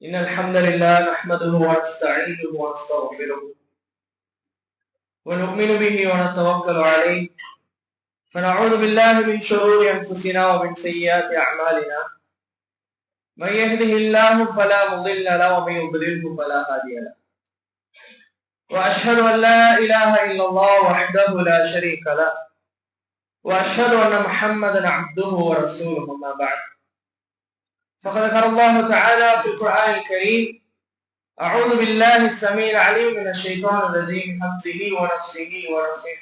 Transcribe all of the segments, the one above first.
إن الحمد لله نحمده ونستعينه ونستغفره ونؤمن به ونتوكل عليه فنعوذ بالله من شرور أنفسنا ومن سيئات أعمالنا من يهده الله فلا مضل له ومن يضلله فلا هادي له وأشهد أن لا إله إلا الله وحده لا شريك له وأشهد أن محمدا عبده ورسوله أما بعد فقد ذكر الله تعالى في القرآن الكريم أعوذ بالله السميع العليم من الشيطان الرجيم من همزه ونفسه ونفخه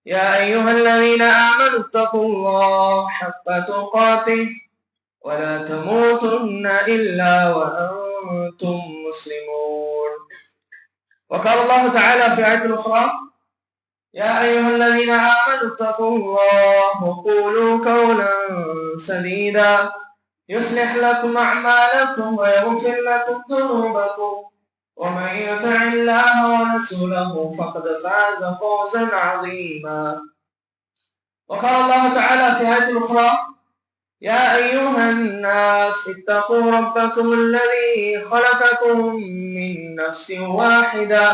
يا أيها الذين آمنوا اتقوا الله حق تقاته ولا تموتن إلا وأنتم مسلمون. وقال الله تعالى في آية أخرى يا أيها الذين آمنوا اتقوا الله وقولوا قولا سديدا يصلح لكم أعمالكم ويغفر لكم ذنوبكم ومن يطع الله ورسوله فقد فاز فوزا عظيما. وقال الله تعالى في آية أخرى يا أيها الناس اتقوا ربكم الذي خلقكم من نفس واحدة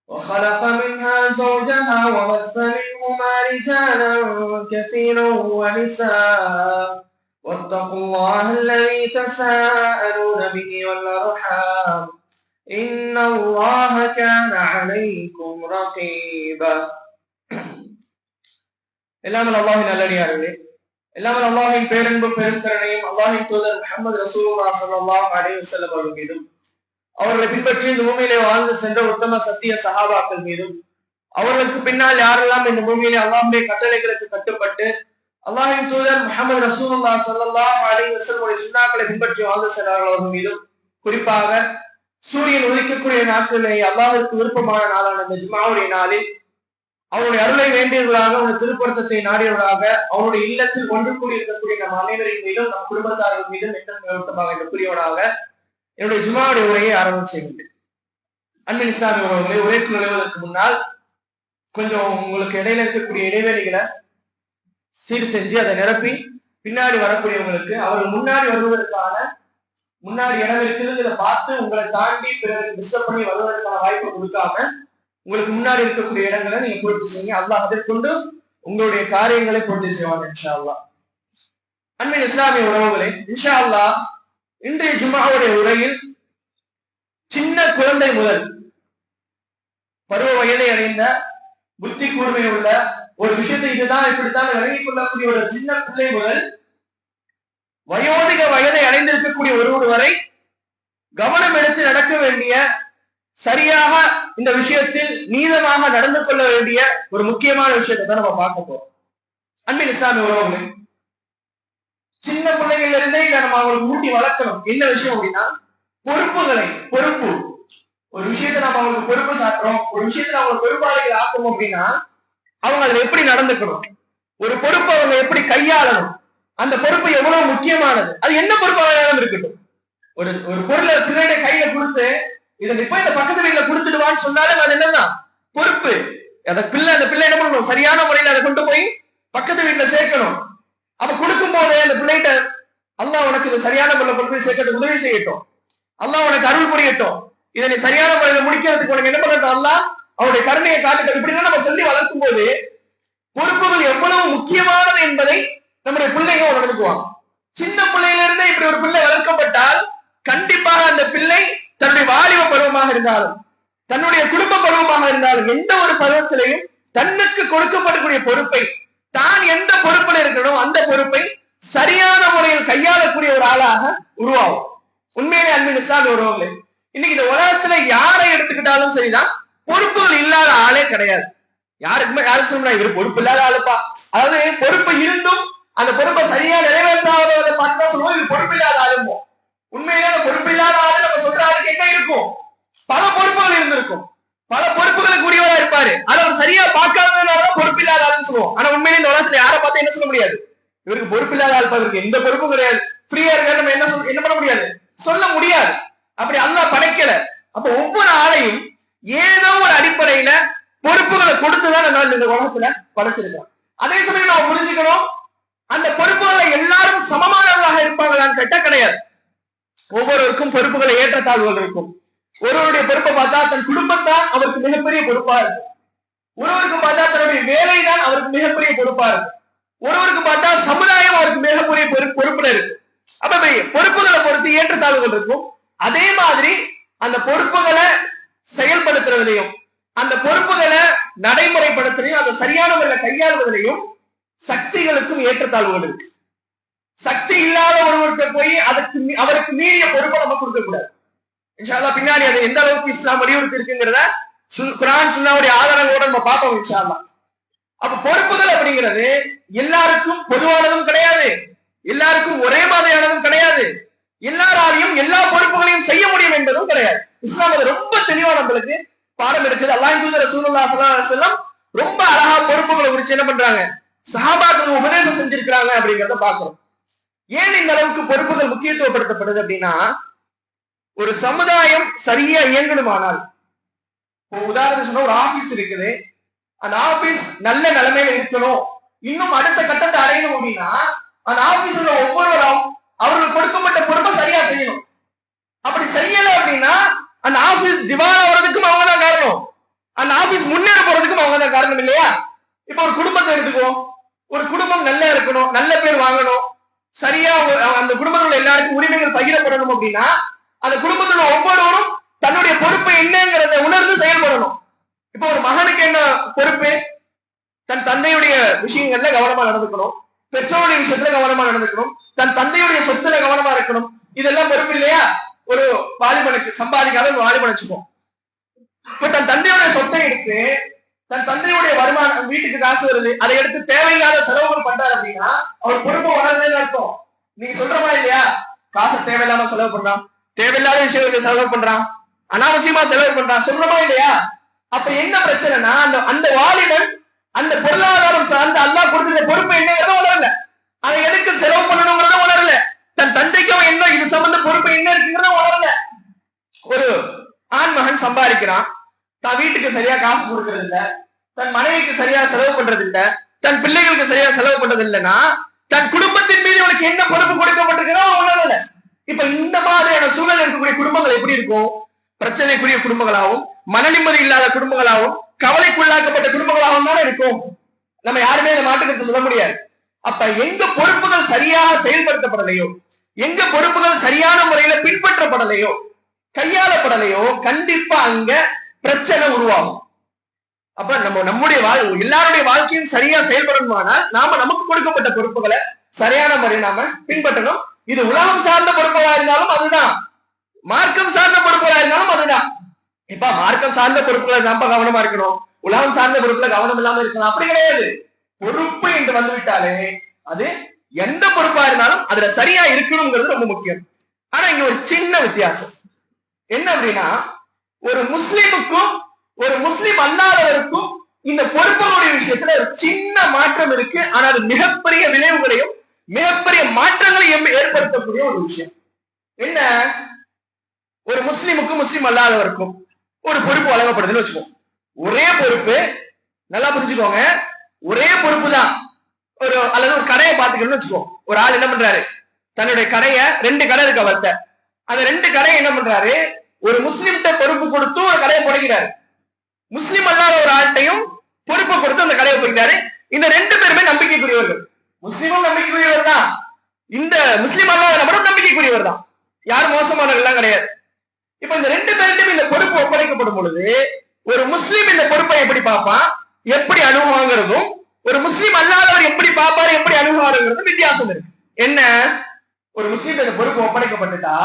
وخلق منها زوجها وبث منهما رجالا كثيرا ونساء واتقوا الله الذي تساءلون به والأرحام إن الله كان عليكم رقيبا. எல்லாமல் அல்லாஹ்வின் நல்லடியார்களே, எல்லாமல் அல்லாஹ்வின் பேரன்பும் பெருங்கருணையும் அல்லாஹ்வின் தூதர் முஹம்மது ரசூலுல்லாஹ் ஸல்லல்லாஹு அலைஹி வஸல்லம் அவர்கள் மீதும் அவர்களை பின்பற்றி இந்த பூமியிலே வாழ்ந்து சென்ற உத்தம சத்திய சஹாபாக்கள் மீதும் அவர்களுக்கு பின்னால் யாரெல்லாம் இந்த பூமியிலே அல்லாஹ்வுடைய கட்டளைகளுக்கு கட்டுப்பட்டு அல்லாஹ்வின் தூதர் முஹம்மது ரசூலுல்லாஹ் ஸல்லல்லாஹு அலைஹி வஸல்லம் சுன்னாக்களை பின்பற்றி வாழ்ந்து சென்றார்கள் அவர்கள் மீதும், குறிப்பாக சூரியன் உதிக்கக்கூடிய நாட்களிலே அல்லாஹ்விற்கு விருப்பமான நாளான இந்த ஜும்ஆவுடைய நாளில் அவருடைய அருளை வேண்டியவர்களாக, அவருடைய திருப்பொருத்தத்தை நாடியவர்களாக அவருடைய இல்லத்தில் ஒன்று கூடி இருக்கக்கூடிய நம் அனைவரின் மீதும் நம் குடும்பத்தார்கள் மீதும் என்றுமாக இந்த புரியவனாக என்னுடைய ஜும்ஆவுடைய உரையை ஆரம்பம் செய்கின்றேன். அன்பின் இஸ்லாமிய உறவுகளை உரைக்கு நுழைவதற்கு முன்னால் கொஞ்சம் உங்களுக்கு இடையில இருக்கக்கூடிய இடைவெளிகளை சீர் செஞ்சு அதை நிரப்பி பின்னாடி வரக்கூடியவங்களுக்கு அவர்கள் முன்னாடி வருவதற்கான முன்னாடி இடம் இருக்குதுங்கிறத பார்த்து உங்களை தாண்டி பிறருக்கு டிஸ்டர்ப் பண்ணி வருவதற்கான வாய்ப்பை கொடுக்காம உங்களுக்கு முன்னாடி இருக்கக்கூடிய இடங்களை நீங்க பூர்த்தி செய்யுங்க. அல்லாஹ் அதை கொண்டு உங்களுடைய காரியங்களை பூர்த்தி செய்வாங்க இன்ஷா அல்லாஹ். அன்பின் இஸ்லாமிய உறவுகளே, இன்ஷா அல்லாஹ் இன்றைய ஜும்ஆவுடைய உரையில் சின்ன குழந்தை முதல் பருவ வயதை அடைந்த புத்தி கூர்மை உள்ள ஒரு விஷயத்தை இதுதான் இப்படித்தான் விளங்கிக் கொள்ளக்கூடிய ஒரு சின்ன பிள்ளை முதல் வயோதிக வயதை அடைந்திருக்கக்கூடிய ஒருவர் வரை கவனம் எடுத்து நடக்க வேண்டிய, சரியாக இந்த விஷயத்தில் நீதமாக நடந்து கொள்ள வேண்டிய ஒரு முக்கியமான விஷயத்தை தான் நம்ம பார்க்க போறோம். அன்பின் இஸ்லாமிய உறவுகளே, சின்ன பிள்ளைகள்ல இருந்தே இதை நம்ம அவங்களுக்கு ஊட்டி வளர்க்கணும். என்ன விஷயம் அப்படின்னா, பொறுப்பு ஒரு விஷயத்தை நம்ம அவங்களுக்கு பொறுப்பு சாட்டுறோம், ஒரு விஷயத்துல அவங்களுக்கு பொறுப்பாளிகள் ஆக்கணும் அப்படின்னா அவங்க அதுல எப்படி நடந்துக்கணும், ஒரு பொறுப்பை அவங்க எப்படி கையாளணும், அந்த பொறுப்பு எவ்வளவு முக்கியமானது, அது என்ன பொறுப்பாக இருக்கட்டும். ஒரு பொருளை பிள்ளைய கையில கொடுத்து இதை இப்ப இந்த பக்கத்து வீட்டுல கொடுத்துடுவான்னு சொன்னாலும் அது என்னதான் பொறுப்பு. அந்த பிள்ளை என்ன பண்ணணும், சரியான முறையில அதை கொண்டு போய் பக்கத்து வீட்டுல சேர்க்கணும். அப்ப கொடுக்கும் போது அந்த பிள்ளைகிட்ட அல்லாஹ் உனக்கு இது சரியான முறையில கொண்டு போய் சேர்க்கறதுக்கு உதவி செய்யட்டும், அல்லாஹ் உனக்கு அருள் புரியட்டும், இதை நீ சரியான முறையில முடிக்கிறதுக்கு உனக்கு என்ன பண்ணட்டும், அல்லாஹ் அவருடைய கருணையை காட்டட்டும். இப்படிதான் நம்ம சொல்லி வளர்க்கும் போது பொறுப்புகள் எவ்வளவு முக்கியமானது என்பதை நம்முடைய பிள்ளைங்க உணர்ந்துக்குவாங்க. சின்ன பிள்ளையில இருந்தே இப்படி ஒரு பிள்ளை வளர்க்கப்பட்டால் கண்டிப்பாக அந்த பிள்ளை தன்னுடைய வாலிப பருவமாக இருந்தாலும் தன்னுடைய குடும்ப பருவமாக இருந்தாலும் எந்த ஒரு பருவத்திலையும் தன்னுக்கு கொடுக்கப்படக்கூடிய பொறுப்பை, தான் எந்த பொறுப்பில் இருக்கணும் அந்த பொறுப்பை சரியான முறையில் கையாளக்கூடிய ஒரு ஆளாக உருவாகும். உண்மையிலே அன்பின் இஸ்லாமிய உறவுகளே, இன்னைக்கு இந்த உலகத்துல யாரை எடுத்துக்கிட்டாலும் சரிதான், பொறுப்புகள் இல்லாத ஆளே கிடையாது. யாருக்கு சொன்னா இவர் பொறுப்பு இல்லாத ஆளுப்பா, அதாவது பொறுப்பு இருந்தும் அந்த பொறுப்பை சரியா நிறைவேற்றாத பார்த்தா சொல்லுவோம் இது பொறுப்பு இல்லாத ஆளுமோ. உண்மையிலே அந்த பொறுப்பு இல்லாத ஆளு நம்ம சொல்ற ஆளுக்கு என்ன இருக்கும், பல பொறுப்புகள் இருந்திருக்கும், பல பொறுப்புகளுக்கு உரியவரா இருப்பாரு, அதை அவர் சரியா பார்க்காததுனாலதான் பொறுப்பு இல்லாத ஆளுன்னு சொல்லுவோம். ஆனா உண்மையிலே இந்த உலகத்துல யாரை பார்த்தா என்ன சொல்ல முடியாது, இவருக்கு பொறுப்பு இல்லாத ஆள், இவருக்கு எந்த பொறுப்பும் கிடையாது, ஃப்ரீயா இருக்க நம்ம என்ன பண்ண முடியாது, சொல்ல முடியாது. அப்படி அல்லாஹ் படைக்கல. அப்ப ஒவ்வொரு ஆளையும் ஏதோ ஒரு அடிப்படையில பொறுப்புகளை கொடுத்துதான் நம்ம இந்த உலகத்துல படைச்சிருக்கோம். அதே சமயம் நம்ம புரிஞ்சுக்கணும், அந்த பொறுப்புகளை எல்லாரும் சமமானவர்களாக இருப்பாங்களான்னு கேட்டா கிடையாது. ஒவ்வொருவருக்கும் பொறுப்புகளை ஏற்றத்தாழ்வுகள் இருக்கும். ஒருவருடைய பொறுப்பை பார்த்தா தன் குடும்பம் தான் அவருக்கு மிகப்பெரிய பொறுப்பா இருக்கும். ஒருவருக்கு பார்த்தா தன்னுடைய வேலை தான் அவருக்கு மிகப்பெரிய பொறுப்பா இருக்கும். ஒருவருக்கு பார்த்தா சமுதாயம் அவருக்கு மிகப்பெரிய பொறுப்புல இருக்கு. அப்ப பொறுப்புகளை பொறுத்து ஏற்றத்தாழ்வுகள் இருக்கும். அதே மாதிரி அந்த பொறுப்புகளை செயல்படுத்துறதுலையும் அந்த பொறுப்புகளை நடைமுறைப்படுத்துறதையும் அந்த சரியான முறையில கையாளுவதிலையும் சக்திகளுக்கும் ஏற்றத்தாழ்வுகள் இருக்கு. சக்தி இல்லாத ஒருவருக்கு போய் அவருக்கு மீறிய பொறுப்பை நம்ம கொடுக்க கூடாது. இன்ஷா அல்லாஹ் பின்னாடி அது எந்த அளவுக்கு இஸ்லாம் வலியுறுத்தி இருக்குங்கிறத குர்ஆன் சுன்னாவுடைய ஆதாரங்களோட நம்ம பார்ப்போம் இன்ஷா அல்லாஹ். அப்ப பொறுப்புகள் அப்படிங்கிறது எல்லாருக்கும் பொதுவானதும் கிடையாது, எல்லாருக்கும் ஒரே மாதிரியானதும் கிடையாது, எல்லாராலையும் எல்லா பொறுப்புகளையும் செய்ய முடியும் என்பதும் கிடையாது. இஸ்லாம் அது ரொம்ப தெளிவா நம்மளுக்கு பாடம் எடுக்குது. அல்லாஹ்வின் தூதர் ரசூலுல்லாஹி ஸல்லல்லாஹு அலைஹி வஸல்லம் ரொம்ப அழகா பொறுப்புகளை குறித்து என்ன பண்றாங்க, சஹாபாக்களுக்கு உபதேசம் செஞ்சிருக்கிறாங்க அப்படிங்கிறத பாக்குறோம். ஏன் இந்த அளவுக்கு பொறுப்புகள் முக்கியத்துவப்படுத்தப்படுது அப்படின்னா, ஒரு சமுதாயம் சரியா இயங்கணுமானால், உதாரணம் சொன்னா ஒரு ஆபீஸ் இருக்குது, அந்த ஆபீஸ் நல்ல நிலைமையில இருக்கணும், இன்னும் அடுத்த கட்டத்தை அடையணும் அப்படின்னா அந்த ஆபீஸ்ல ஒவ்வொருவரும் அவர்களுக்கு கொடுக்கப்பட்ட பொறுப்பை சரியா செய்யணும். அப்படி செய்யல அப்படின்னா அந்த ஆபீஸ் திவால் ஆகிறதுக்கும் அவங்கதான் காரணம், அந்த ஆபீஸ் முன்னேற போறதுக்கும் அவங்கதான் காரணம் இல்லையா? இப்ப ஒரு குடும்பத்தை எடுத்துக்குவோம், ஒரு குடும்பம் நல்லா இருக்கணும், நல்ல பேர் வாங்கணும், சரியா அந்த குடும்பத்துல எல்லாருக்கும் உரிமைகள் பகிரப்படணும் அப்படின்னா அந்த குடும்பத்துல ஒவ்வொருவரும் தன்னுடைய பொறுப்பை என்னங்கிறத உணர்ந்து செயல்படணும். இப்ப ஒரு மகனுக்கு என்ன பொறுப்பு, தன் தந்தையுடைய விஷயங்கள்ல கவனமா நடந்துக்கணும், பெற்றோருடைய விஷயத்துல கவனமா நடந்துக்கணும், தன் தந்தையுடைய சொத்துல கவனமா இருக்கணும். இதெல்லாம் பொறுப்பு இல்லையா? ஒரு வாலிபனுக்கு சம்பாதிக்காத ஒரு வாலிபன் வச்சுப்போம். இப்ப தன் தந்தையுடைய சொத்தை எடுத்து தன் தந்தையுடைய வருமானம், வீட்டுக்கு காசு வருது, அதை எடுத்து தேவையில்லாத செலவுகள் பண்றாரு அப்படின்னா அவர் பொறுப்பு வளர்ந்ததுன்னு அர்த்தம். நீங்க சொல்ற மாதிரி இல்லையா, காசை தேவையில்லாம செலவு பண்றான், தேவையில்லாத விஷயங்களுக்கு செலவு பண்றான், அனாவசியமா செலவு பண்றான், சொல்றமா இல்லையா? அப்ப என்ன பிரச்சனைனா அந்த வாலிபன் அந்த பொருளாதாரம் சார்ந்த அல்லாஹ் கொடுத்த பொறுப்பு என்னங்கிறத உணரல, அதை எதுக்கு செலவு பண்ணணுங்கிறத உணரல, தன் தந்தைக்கு அவன் என்ன இது சம்பந்த பொறுப்பு என்ன இருக்குங்கிறத உணரல. ஒரு ஆண் மகன் சம்பாதிக்கிறான், தன் வீட்டுக்கு சரியா காசு கொடுக்கறது இல்ல, தன் மனைவிக்கு சரியா செலவு பண்றது இல்ல, தன் பிள்ளைகளுக்கு சரியா செலவு பண்றது இல்லைன்னா தன் குடும்பத்தின் மீது அவனுக்கு என்ன பொறுப்பு கொடுக்கப்பட்டிருக்கிறோ உணரல. இப்ப இந்த மாதிரியான சூழல் இருக்கக்கூடிய குடும்பங்கள் எப்படி இருக்கும்? பிரச்சனைக்குரிய குடும்பங்களாகவும், மன நிம்மதி இல்லாத குடும்பங்களாகவும், கவலைக்குள்ளாக்கப்பட்ட குடும்பங்களாகவும் தானே இருக்கும். நம்ம யாருமே இந்த மாற்றத்தை சொல்ல முடியாது. அப்ப எங்க பொறுப்புகள் சரியாக செயல்படுத்தப்படலையோ, எங்க பொறுப்புகள் சரியான முறையில பின்பற்றப்படலையோ, கையாளப்படலையோ, கண்டிப்பா அங்க பிரச்சனை உருவாகும். அப்ப நம்முடைய எல்லாருடைய வாழ்க்கையும் சரியா செயல்படணுமானால் நாம நமக்கு கொடுக்கப்பட்ட பொறுப்புகளை சரியான முறையில் நாம பின்பற்றணும். இது உலகம் சார்ந்த பொறுப்புகளா இருந்தாலும் அதுதான், மார்க்கம் சார்ந்த பொறுப்புகளா இருந்தாலும் அதுதான். இப்ப மார்க்கம் சார்ந்த பொறுப்புகளை நம்ம கவனமா இருக்கணும், உலகம் சார்ந்த பொறுப்புல கவனம் இல்லாம இருக்கலாம், அப்படி கிடையாது. பொறுப்பு என்று வந்துவிட்டாலே அது எந்த பொறுப்பா இருந்தாலும் அதுல சரியா இருக்கணுங்கிறது ரொம்ப முக்கியம். ஆனா இங்க ஒரு சின்ன வித்தியாசம் என்ன அப்படின்னா, ஒரு முஸ்லிமுக்கும் ஒரு முஸ்லிம் அல்லாதவருக்கும் இந்த பொறுப்புகளுடைய விஷயத்துல ஒரு சின்ன மாற்றம் இருக்கு. ஆனா அது மிகப்பெரிய விளைவுகளையும் மிகப்பெரிய மாற்றங்களையும் ஏற்படுத்தக்கூடிய ஒரு விஷயம். என்ன, ஒரு முஸ்லிமுக்கும் முஸ்லிம் அல்லாதவருக்கும் ஒரு பொறுப்பு வழங்கப்படுதுன்னு வச்சுக்கோங்க. ஒரே பொறுப்பு, நல்லா புரிஞ்சுக்கோங்க, ஒரே பொறுப்பு தான். அல்லது ஒரு கடையை பாத்துக்கணும்னு வச்சுக்கோங்க. ஒரு ஆள் என்ன பண்றாரு, தன்னுடைய கடைய 2 கடை இருக்கு அவர்கிட்ட, அந்த 2 கடையை என்ன பண்றாரு, ஒரு முஸ்லிம்கிட்ட பொறுப்பு கொடுத்து ஒரு கடையை புடைக்கிறாரு, முஸ்லிம் அல்லாத ஒரு ஆள்கிட்டையும் பொறுப்பு கொடுத்து அந்த கடையை போய்க்கிறாரு. இந்த 2 பேருமே நம்பிக்கைக்குரியவர்கள். முஸ்லிமும் நம்பிக்கைக்குரியவர் தான், இந்த முஸ்லிம் அல்லாத நபரும் நம்பிக்கைக்குரியவர் தான், யாரும் மோசமானவர்கள் கிடையாது. இப்ப இந்த 2 பேருக்கும் இந்த பொறுப்பு ஒப்படைக்கப்படும் பொழுது ஒரு முஸ்லிம் இந்த பொறுப்பை எப்படி பார்ப்பான், எப்படி அணுகுவாங்கிறதும் ஒரு முஸ்லிம் அல்லாதவர் எப்படி பார்ப்பாரு, எப்படி அணுகுவாருங்கிறதும் வித்தியாசம் இருக்கு. என்ன, ஒரு முஸ்லிம் இந்த பொறுப்பு ஒப்படைக்கப்பட்டுட்டா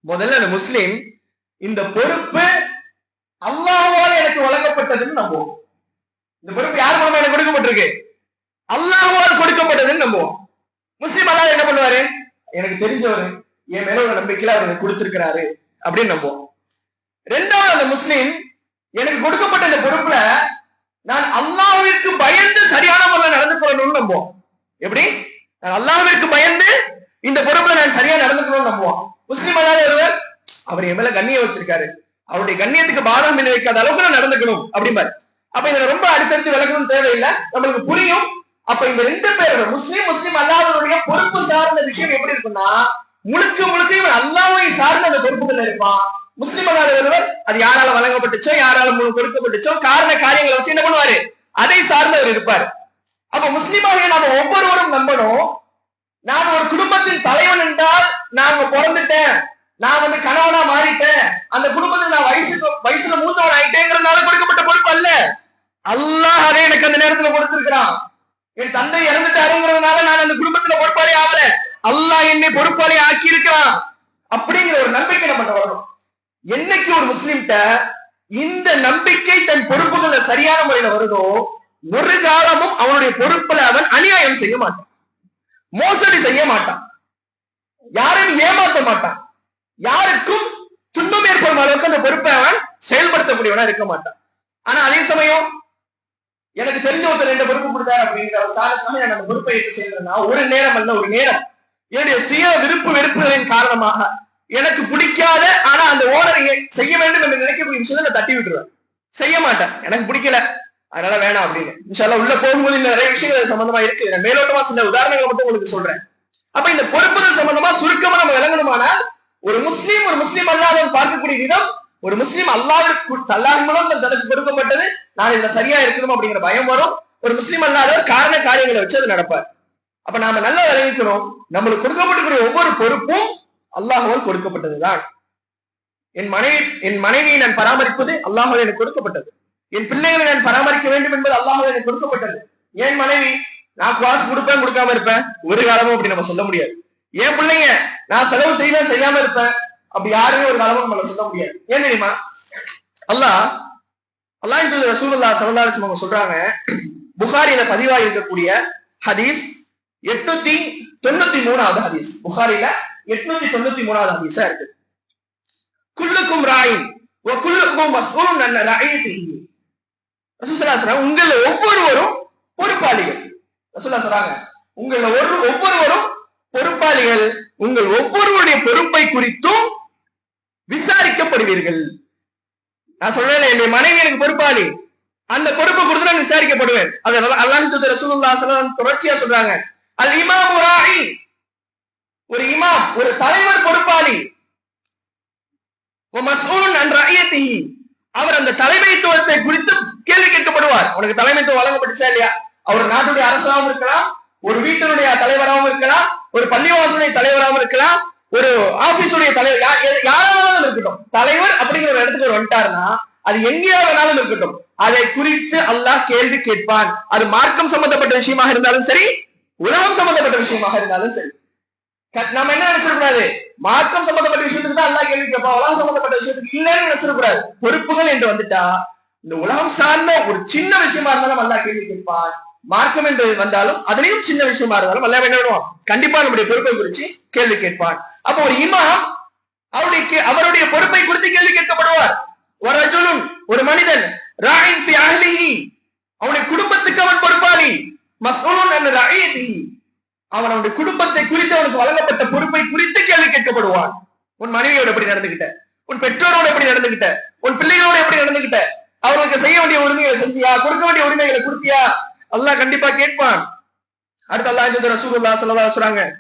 முதல்ல அந்த முஸ்லிம் இந்த பொறுப்பு அல்லாஹ்வால் எனக்கு வழங்கப்பட்டதுன்னு நம்புவோம். இந்த பொறுப்பு யார் மூலமா எனக்கு கொடுக்கப்பட்டிருக்கு, அல்லாஹ்வால் கொடுக்கப்பட்டதுன்னு நம்புவோம். முஸ்லிம் அல்லாஹ் என்ன பண்ணுவாரு, எனக்கு தெரிஞ்சவரு என் மேல ஒரு நம்பிக்கையில அவர் எனக்கு கொடுத்திருக்கிறாரு அப்படின்னு நம்புவோம். 2வது, அந்த முஸ்லிம் எனக்கு கொடுக்கப்பட்ட இந்த பொறுப்புல நான் அல்லாஹ்விற்கு பயந்து சரியான முறையில் நடந்து கொள்ளணும்னு நம்புவோம். எப்படி, நான் அல்லாஹ்விற்கு பயந்து இந்த பொறுப்புல நான் சரியா நடந்துக்கணும்னு நம்புவோம். முஸ்லிம் அல்லாத ஒருவர் அவர் என் மேல கண்ணியம் வச்சிருக்காரு, அவருடைய கண்ணியத்துக்கு பாதகம் பண்ணி வைக்காத அளவுக்கு நான் நடந்துக்கணும் அப்படிம்பாரு. அப்ப இதுல ரொம்ப அடுத்தடுத்து விளக்கணும் தேவையில்லை, நம்மளுக்கு புரியும். அப்ப இந்த 2 பேரும் முஸ்லிம் அல்லாதவருடைய பொறுப்பு சார்ந்த விஷயம் எப்படி இருக்குன்னா, முழுக்க முழுக்க இவன் அல்லாஹ்வை சார்ந்த அந்த பொறுப்புகள் இருப்பான். முஸ்லிம் அல்லாத ஒருவர் அது யாரால வழங்கப்பட்டுச்சோ யாரால கொடுக்கப்பட்டுச்சோ காரண காரியங்களை வச்சு என்ன பண்ணுவாரு, அதை சார்ந்தவர் இருப்பார். அப்ப முஸ்லிமாக நாம ஒவ்வொருவரும் நம்பணும், நான் ஒரு குடும்பத்தின் தலைவன் என்றால் நான் பிறந்துட்டேன், நான் கணவனா மாறிட்டேன், அந்த குடும்பத்தில் நான் வயசுல மூத்தவன் ஆயிட்டேங்கிறதுனால கொடுக்கப்பட்ட பொறுப்பு அல்ல. அல்லாஹ் அதை எனக்கு அந்த நேரத்துல கொடுத்திருக்கிறான். என் தந்தை இறந்துட்டாருங்கிறதுனால நான் அந்த குடும்பத்துல பொறுப்பாளி ஆகல, அல்லாஹ் என்னை பொறுப்பாளி ஆக்கி இருக்கிறான் அப்படிங்கிற ஒரு நம்பிக்கை நம்ம வரணும். என்னைக்கு ஒரு முஸ்லிம்கிட்ட இந்த நம்பிக்கை தன் பொறுப்புகளை சரியான முறையில வருதோ, ஒரு காலமும் அவனுடைய பொறுப்புல அவன் அநியாயம் செய்ய மாட்டான், மோசடி செய்ய மாட்டான், யாரையும் ஏமாற்ற மாட்டான், யாருக்கும் துன்பம் ஏற்படும் அளவுக்கு அந்த பொறுப்பை அவன் செயல்படுத்தக்கூடியவனா இருக்க மாட்டான். ஆனா அதே சமயம் எனக்கு தெரிஞ்ச ஒருத்தர் ரெண்டு பொறுப்பு கொடுத்தாரு அப்படிங்கிற ஒரு காலத்துல நான் அந்த பொறுப்பை ஏற்று செய்யறேன்னா ஒரு நேரம் அல்ல, ஒரு நேரம் என்னுடைய சுய விருப்பு வெறுப்புகளின் காரணமாக எனக்கு பிடிக்காத ஆனா அந்த ஓனர் செய்ய வேண்டும் என்று நினைக்கக்கூடிய விஷயத்தை நான் தட்டி விட்டுருவேன், செய்ய மாட்டேன், எனக்கு பிடிக்கல அதனால வேணாம் அப்படின்னு. இன்ஷால்லா உள்ள போகும்போது நிறைய விஷயங்கள் சம்பந்தமா இருக்கு, நான் மேலோட்டமா சில உதாரணங்களை மட்டும் உங்களுக்கு சொல்றேன். அப்ப இந்த பொறுப்புகள் சம்பந்தமா சுருக்கமா நம்ம விளங்கணுமானால் ஒரு முஸ்லீம் அல்லாதவன் பார்க்கக்கூடிய விதம், ஒரு முஸ்லீம் அல்லாஹ் மூலம் தனக்கு கொடுக்கப்பட்டது நான் இதுல சரியா இருக்கணும் அப்படிங்கிற பயம் வரும். ஒரு முஸ்லீம் அல்லாதவர் காரண காரியங்களை வச்சு அது நடப்பார். அப்ப நாம நல்லா விளங்கிக்கணும், நம்மளுக்கு கொடுக்கப்பட்டிருக்கிற ஒவ்வொரு பொறுப்பும் அல்லாஹ்வால் கொடுக்கப்பட்டதுதான். என் மனைவியை நான் பராமரிப்பது அல்லாஹ்வால் எனக்கு கொடுக்கப்பட்டது, என் பிள்ளைகளை நான் பராமரிக்க வேண்டும் என்பது அல்லாஹ்வால் எனக்கு கொடுக்கப்பட்டது. என் மனைவி நான் காசு கொடுப்பேன் கொடுக்காம இருப்பேன் ஒரு காலமும் அப்படி நம்ம சொல்ல முடியாது. என் பிள்ளைங்க நான் செலவு செய்வேன் செய்யாம இருப்பேன் அப்படி யாருமே ஒரு காலமும் நம்மள சொல்ல முடியாது. ஏன் தெரியுமா, அல்லாஹ் ரசூலுல்லாஹ் ஸல்லல்லாஹு அலைஹி வஸல்லம் சொல்றாங்க, புகாரில பதிவாகி இருக்கக்கூடிய ஹதீஸ் 893வது ஹதீஸ், புகாரில 893வது ஹதீஸா இருக்கு. குல்லுக்கும் ராயின் வ குல்லுக்கும் மஸ்ஊலுன் அன் ரஅய்யத்திஹி. ரசூலுல்லாஹ் ஸல்லல்லாஹு அலைஹி வஸல்லம் உங்கள் ஒவ்வொருவரும் பொறுப்பாளிகள். ரசூலுல்லாஹ் சொல்றாங்க உங்கள் ஒவ்வொருவரும் பொறுப்பாளிகள், உங்கள் ஒவ்வொருவருடைய பொறுப்பை குறித்தும் விசாரிக்கப்படுவீர்கள். நான் சொல்றேன் என்னுடைய மனைவி எனக்கு பொறுப்பாளி, அந்த பொறுப்பை குறித்து நான் விசாரிக்கப்படுவேன். அதனால அல்லாஹ் ரசூலுல்லாஹ் ஸல்லல்லாஹு அலைஹி வஸல்லம் தொடர்ச்சியா சொல்றாங்க, அல் இமாமு ராஇ, ஒரு இமாம் ஒரு தலைவர் பொறுப்பாளி, வ மஸ்ஊலுன் அன் ரஅய்யத்திஹி, அவர் அந்த தலைமைத்துவத்தை குறித்து கேள்வி கேட்கப்படுவார். உனக்கு தலைமைத்துவம் வழங்கப்பட்டுச்சா இல்லையா? அவர் நாட்டுடைய அரசாகவும் இருக்கலாம், ஒரு வீட்டினுடைய தலைவராகவும் இருக்கலாம், ஒரு பள்ளிவாசலுடைய தலைவராகவும் இருக்கலாம், ஒரு ஆபீஸுடைய தலைவர், யாராலும் இருக்கட்டும், தலைவர் அப்படிங்கிற ஒரு இடத்துக்கு ஒரு வந்துட்டாருன்னா அது எங்கேயாவது இருக்கட்டும், அதை குறித்து அல்லாஹ் கேள்வி கேட்பான். அது மார்க்கம் சம்பந்தப்பட்ட விஷயமாக இருந்தாலும் சரி, உலகம் சம்பந்தப்பட்ட விஷயமாக இருந்தாலும் சரி. நம்ம என்ன நினைச்சிடக்கூடாது, மார்க்கம் சம்பந்தப்பட்ட விஷயத்துக்கு தான் அல்லாஹ் கேள்வி கேட்பான், உலகம் சம்பந்தப்பட்ட விஷயத்துக்கு இல்லைன்னு நினைச்சிடக்கூடாது. பொறுப்புகள் என்று வந்துட்டா இந்த உலகம் சார்ந்த ஒரு சின்ன விஷயமா இருந்தாலும் அல்லாஹ் கேள்வி கேட்பான், மார்க்கம் என்று வந்தாலும் அதுலயும் சின்ன விஷயமா இருந்தாலும் அல்லாஹ் என்ன பண்ணுவான், கண்டிப்பா நம்முடைய பொறுப்பை குறித்து கேள்வி கேட்பான். அப்போ ஒரு இமாம் அவருடைய பொறுப்பை குறித்து கேள்வி கேட்கப்படுவார். ஒரு மனிதன் ராயின் ஃபி அஹ்லிஹி, அவனுடைய குடும்பத்துக்கு அவன் பொறுப்பாளி, மஸ்ஊலுன் அன் ரஅய்யத்திஹி, அவனுடைய குடும்பத்தை குறித்து அவனுக்கு வழங்கப்பட்ட பொறுப்பை குறித்து கேள்வி கேட்கப்படுவான். உன் மனைவியோட எப்படி நடந்துகிட்ட, உன் பெற்றோரோட எப்படி நடந்துகிட்ட, உன் பிள்ளைகளோட எப்படி நடந்துகிட்ட, அவங்களுக்கு செய்ய வேண்டிய உரிமைகளை செஞ்சியா, கொடுக்க வேண்டிய உரிமைகளை கொடுத்தியா, அல்லாஹ் கண்டிப்பா கேட்பான். அடுத்து அல்லாஹ் ரசூலுல்லாஹ் ஸல்லல்லாஹு அலைஹி வஸல்லம்,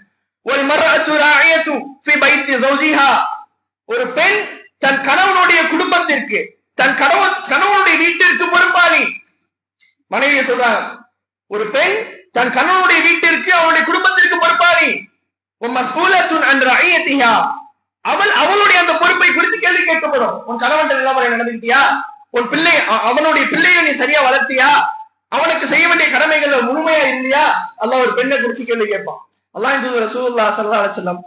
வல் மர்அத்து ராயியத்து ஃபி பைத்தி ஜௌஜிஹா, ஒரு பெண் தன் கணவனுடைய குடும்பத்திற்கு, தன் கணவனுடைய வீட்டிற்கு பொறுப்பாளி. மனைவியை சொல்றாங்க, ஒரு பெண் தன் கணவனுடைய வீட்டிற்கு அவனுடைய குடும்பத்திற்கு பொறுப்பாளி. மஸ்ஊலத்துன் அன் ரஅய்யத்திஹா, அவளுடைய அந்த பொறுப்பை குறித்து கேள்வி கேட்கப்படும். உன் கணவன் நல்ல முறையில் நடந்துக்கிட்டியா, உன் பிள்ளை அவனுடைய பிள்ளையை நீ சரியா வளர்த்தியா, அவனுக்கு செய்ய வேண்டிய கடமைகள் முழுமையா இல்லையா, அல்லாஹ் ஒரு பெண்ணை குறிச்சு கேள்வி கேட்பான். அல்லாஹ் ரசூலுல்லாஹ் ஸல்லல்லாஹு அலைஹி வஸல்லம்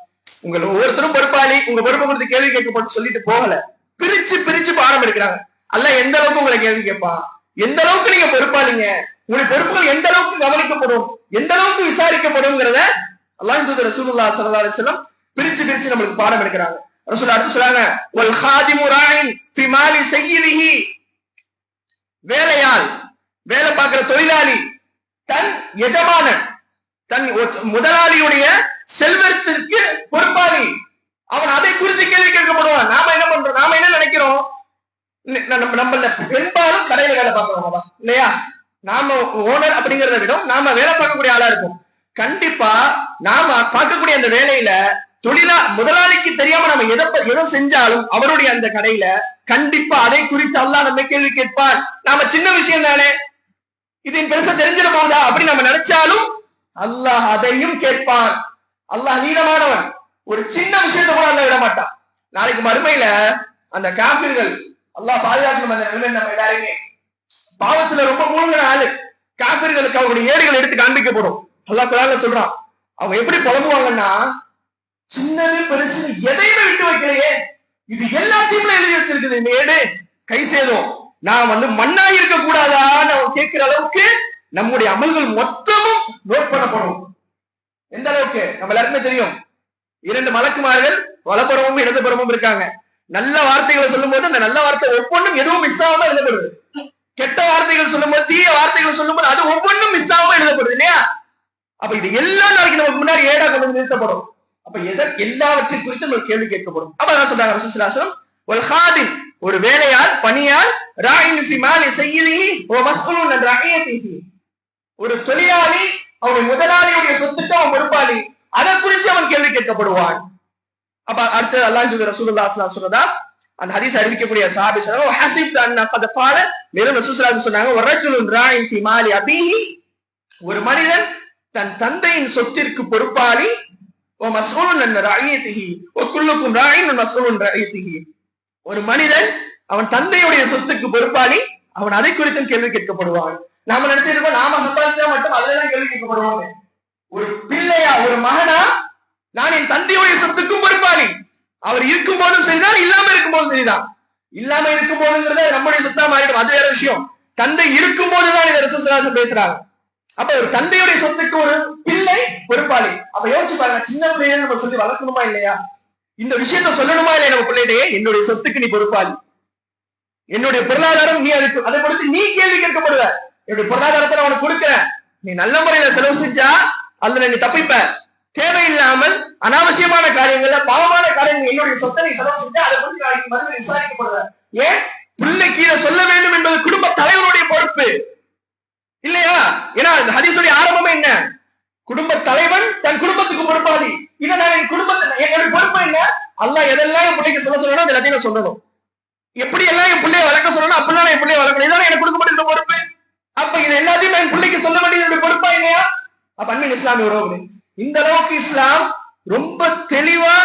உங்களை ஒவ்வொருத்தரும் பொறுப்பாளி, உங்க பொறுப்பை குறித்து கேள்வி கேட்கப்பட்டு சொல்லிட்டு போகல, பிரிச்சு பாடம் எடுக்கிறாங்க. அல்லாஹ் எந்த அளவுக்கு உங்களை கேள்வி கேட்பான், எந்த அளவுக்கு நீங்க பொறுப்பாளிங்க, உங்களுடைய பொறுப்புகள் எந்த அளவுக்கு கவனிக்கப்படும், எந்த அளவுக்கு விசாரிக்கப்படும்ங்கிறத அல்லாஹ் ரசூலுல்லாஹ் ஸல்லல்லாஹு அலைஹி வஸல்லம் பிரிச்சு நம்மளுக்கு பாடம் எடுக்கிறாங்க. ரசூல் அடுத்து சொல்றாங்க, வல் காதிமு ராயின் ஃபி மாலி சய்யிதிஹி, வேலையாள் வேலை பார்க்கிற தொழிலாளி தன் எஜமானன் தன் முதலாளியுடைய செல்வத்திற்கு பொறுப்பாளி, அவன் அதை குறித்து கேள்வி கேட்கப்படுவான். நாம என்ன பண்றோம், நாம என்ன நினைக்கிறோம், நம்ம பெரும்பாலும் கடையில வேலை பார்க்கிறோம் இல்லையா, நாம ஓனர் அப்படிங்கிறத விட நாம வேலை பார்க்கக்கூடிய ஆளா இருக்கும். கண்டிப்பா நாம பார்க்கக்கூடிய அந்த வேலையில முதலாளிக்கு தெரியாம நம்ம எதை செஞ்சாலும் அவருடைய அந்த கடையில கண்டிப்பா அதை குறித்து அல்லாஹ் நம்ம கேள்வி கேட்பார். நாம சின்ன விஷயம் தானே, இது பெருசா தெரிஞ்சிட போகுதா அப்படி நம்ம நினைச்சாலும் அல்லாஹ் அதையும் கேட்பான். அல்லாஹ் நீளமானவன், ஒரு சின்ன விஷயத்த கூட அல்லாஹ் விட மாட்டான். நாளைக்கு மறுமையில அந்த காபிர்கள், அல்லாஹ் பாதுகாக்கணும் அந்த நிலைமை, நம்ம எல்லாருமே பாவத்துல ரொம்ப மூழ்கின ஆளு காபிர்களுக்கு அவருடைய ஏடுகள் எடுத்து காண்பிக்கப்படும். அல்லாஹ் குர்ஆன்ல சொல்றான், அவங்க எப்படி புலம்புவாங்கன்னா, சின்னது பெருசு எதையுமே விட்டு வைக்கலையே, இது எல்லாத்தையுமே எழுதி வச்சிருக்குது இந்த ஏடு, கை சேதம், நான் மண்ணா இருக்க கூடாதான்னு அவங்க கேட்கிற அளவுக்கு நம்முடைய அமல்கள் மொத்தமும் நோட் பண்ணப்படும். எந்த அளவுக்கு நம்ம எல்லாருக்குமே தெரியும், 2 மலக்குமார்கள் வலப்புறமும் இடதுபுறமும் இருக்காங்க. நல்ல வார்த்தைகளை சொல்லும் போது அந்த நல்ல வார்த்தை ஒவ்வொன்றும் எதுவும் மிஸ் ஆகாம எழுதப்படுது. கெட்ட வார்த்தைகள் சொல்லும் போது, தீய வார்த்தைகள் சொல்லும் போது அது ஒவ்வொன்றும் மிஸ் ஆகாம எழுதப்படுது இல்லையா? அப்ப இது எல்லா நாளைக்கு நமக்கு முன்னாடி ஏடா கொண்டு நிறுத்தப்படும். அப்ப எல்லாவற்றின் குறித்து நம்ம கேள்வி கேட்கப்படும். அப்ப என்ன சொல்றாங்க ரசூலுல்லாஹி ஸல்லல்லாஹு அலைஹி வஸல்லம், வல் ஹாதிம், ஒரு வேலையாள், பணியாள், ராயின் ஃபி மாலி ஸய்யிதிஹி வ மஸ்ஊலுன் அன் ரஅய்யதிஹி, ஒரு தொழிலாளி அவனுடைய முதலாளியுடைய சொத்துக்கு அவன் பொறுப்பாளி, அதை குறித்து அவன் கேள்வி கேட்கப்படுவான். அப்ப அடுத்து அல்லாஹ் ரசூலுல்லாஹி ஸல்லல்லாஹு அலைஹி வஸல்லம் சொல்றதா அந்த ஹதீஸ் அறிவிக்கக்கூடிய சஹாபி சொல்றாங்க, ஹஸிப்து அன்ன கத் ஃபால, மேலும் ரசூலுல்லாஹி ஸல்லல்லாஹு அலைஹி வஸல்லம் சொன்னாங்க, வர்ரஜுலுன் ராயின் ஃபி மாலி அபீஹி, ஒரு மனிதன் தன் தந்தையின் சொத்திற்கு பொறுப்பாளி, ஒரு மனிதன் அவன் தந்தையுடைய சொத்துக்கு பொறுப்பாளி, அவன் அதை குறித்தும் கேள்வி கேட்கப்படுவான். நாம நினைச்சிருக்கோம் நாம சம்பாதிச்சா மட்டும் அதுலதான் கேள்வி கேட்கப்படுவாங்க. ஒரு பிள்ளையா, ஒரு மகனா, நான் என் தந்தையுடைய சொத்துக்கும் பொறுப்பாளி, அவர் இருக்கும் போதும் சரிதான், இல்லாம இருக்கும் போதும் சரிதான். இல்லாம இருக்கும் போதுங்கிறத நம்முடைய சொத்தா மாறிடும், அது வேற விஷயம். தந்தை இருக்கும் போதுதான் இதை ரசூலுல்லாஹி பேசுறாங்க. அப்ப ஒரு தந்தையுடைய சொத்துக்கு ஒரு பிள்ளை பொறுப்பாளி. அப்ப யோசிச்சு பாருங்க, சின்ன பிள்ளைய நம்ம சொல்லி வளர்க்கணுமா இல்லையா? இந்த விஷயத்த சொல்லணுமா இல்லையா நம்ம பிள்ளைகிட்டே? என்னுடைய சொத்துக்கு நீ பொறுப்பாளி, என்னுடைய பொருளாதாரம் நீ அதுக்கு, அதை பொறுத்து நீ கேள்வி கேட்கப்படுவ. என்னுடைய பொருளாதாரத்தை உனக்கு கொடுக்கிற, நீ நல்ல முறையில செலவு செஞ்சா அதுல நீ தப்பிப்ப. தேவையில்லாமல் அனாவசியமான காரியங்கள்ல, பாவமான காரியங்கள், என்னுடைய சொத்தை நீ செலவு செஞ்சா அதை பற்றி நாளைக்கு மறுபடியும் விசாரிக்கப்படுவ. ஏன்? பிள்ளைக்கு இதை சொல்ல வேண்டும் என்பது குடும்ப தலைவனுடைய பொறுப்பு இல்லையா? ஏன்னா ஹதீஸுடைய ஆரம்பமே என்ன? குடும்ப தலைவன் தன் குடும்பத்துக்கு பொறுப்பாளி. இதை நான் என் குடும்பத்தை, என்னுடைய பொறுப்பு என்ன? அல்லாஹ் எதெல்லாம் என் பிள்ளைக்கு சொல்ல சொல்லணும் அது எல்லாத்தையும் சொல்லணும். எப்படி எல்லாம் என் பிள்ளைய வளர்க்க சொல்லணும் அப்படிலாம் என் பிள்ளைய வளர்க்கணும். இதான் எனக்கு கொடுக்கப்பட்ட பொறுப்பு. அப்ப இது எல்லாத்தையும் என் பிள்ளைக்கு சொல்ல வேண்டியது பொறுப்பா இல்லையா? அப்ப அன்பின் இஸ்லாமிய உறவுகளே, இந்த அளவுக்கு இஸ்லாம் ரொம்ப தெளிவா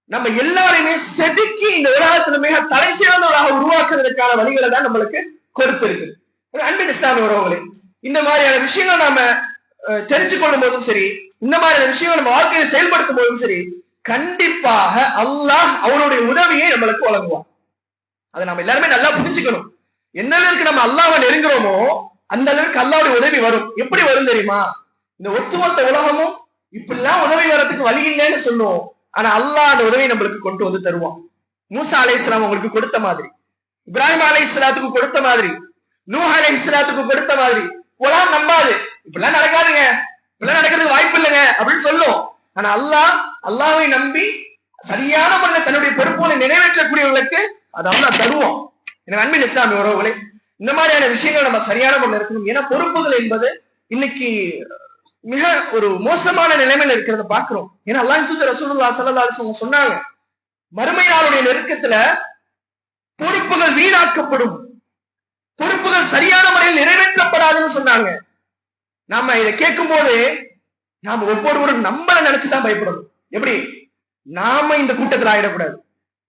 நம்ம எல்லாருமே செதுக்கி இந்த உலகத்துல மிக தலை சிறந்தவராக உருவாக்குறதுக்கான வழிகளை தான் நம்மளுக்கு கொடுத்து இருக்கு. அன்பின் இஸ்லாமிய உறவுகளே, இந்த மாதிரியான விஷயங்கள் நாம தெரிஞ்சு கொள்ளும் போதும் சரி, இந்த மாதிரியான விஷயங்கள் நம்ம வாழ்க்கையை செயல்படுத்தும் போதும் சரி, கண்டிப்பாக அல்லாஹ் அவனுடைய உதவியை நம்மளுக்கு வழங்குவான். அதை நம்ம எல்லாருமே நல்லா புரிஞ்சுக்கணும். எந்த அளவுக்கு நம்ம அல்லாஹ்வை நெருங்குறோமோ அந்த அளவுக்கு அல்லாஹ்வுடைய உதவி வரும். எப்படி வரும் தெரியுமா? இந்த ஒட்டுமொத்த உலகமும் இப்படிலாம் உதவி வரதுக்கு வழி இல்லைன்னு சொல்லுவோம், ஆனா அல்லாஹ் அந்த உதவியை நம்மளுக்கு கொண்டு வந்து தருவான். மூசா அலைஹிஸ்ஸலாம் அவங்களுக்கு கொடுத்த மாதிரி, இப்ராஹிம் அலைஹிஸ்ஸலாத்துக்கு கொடுத்த மாதிரி, நூஹ் அலைஹிஸ்ஸலாத்துக்கு கொடுத்த மாதிரி. உலகம் நம்பாது, இப்படிலாம் நடக்காதுங்க, இப்படிலாம் நடக்கிறதுக்கு வாய்ப்பு இல்லைங்க அப்படின்னு சொல்லும். ஆனா அல்லாஹ்வை நம்பி சரியான முறையில் தன்னுடைய பொறுப்புகளை நிறைவேற்றக்கூடியவர்களுக்கு அதை அல்லாஹ் தருவோம். எனக்கு அன்பின் இஸ்லாமிய உறவுகளே, இந்த மாதிரியான விஷயங்கள் நம்ம சரியான முறையில் இருக்கணும். ஏன்னா பொறுப்புகள் என்பது இன்னைக்கு மிக ஒரு மோசமான நிலைமையில இருக்கிறத பாக்குறோம். ஏன்னா அல்லாஹ் தூதர் ரசூலுல்லாஹி ஸல்லல்லாஹு அலைஹி வஸல்லம் சொன்னாங்க, மறுமை நாளுடைய நெருக்கத்துல பொறுப்புகள் வீணாக்கப்படும், பொறுப்புகள் சரியான முறையில் நிறைவேற்றப்படாதுன்னு சொன்னாங்க. நாம இதை கேட்கும் போது நாம ஒவ்வொருவரும் நம்மளை நினைச்சுதான் பயப்படணும். எப்படி? நாம இந்த கூட்டத்துல ஆயிடக்கூடாது,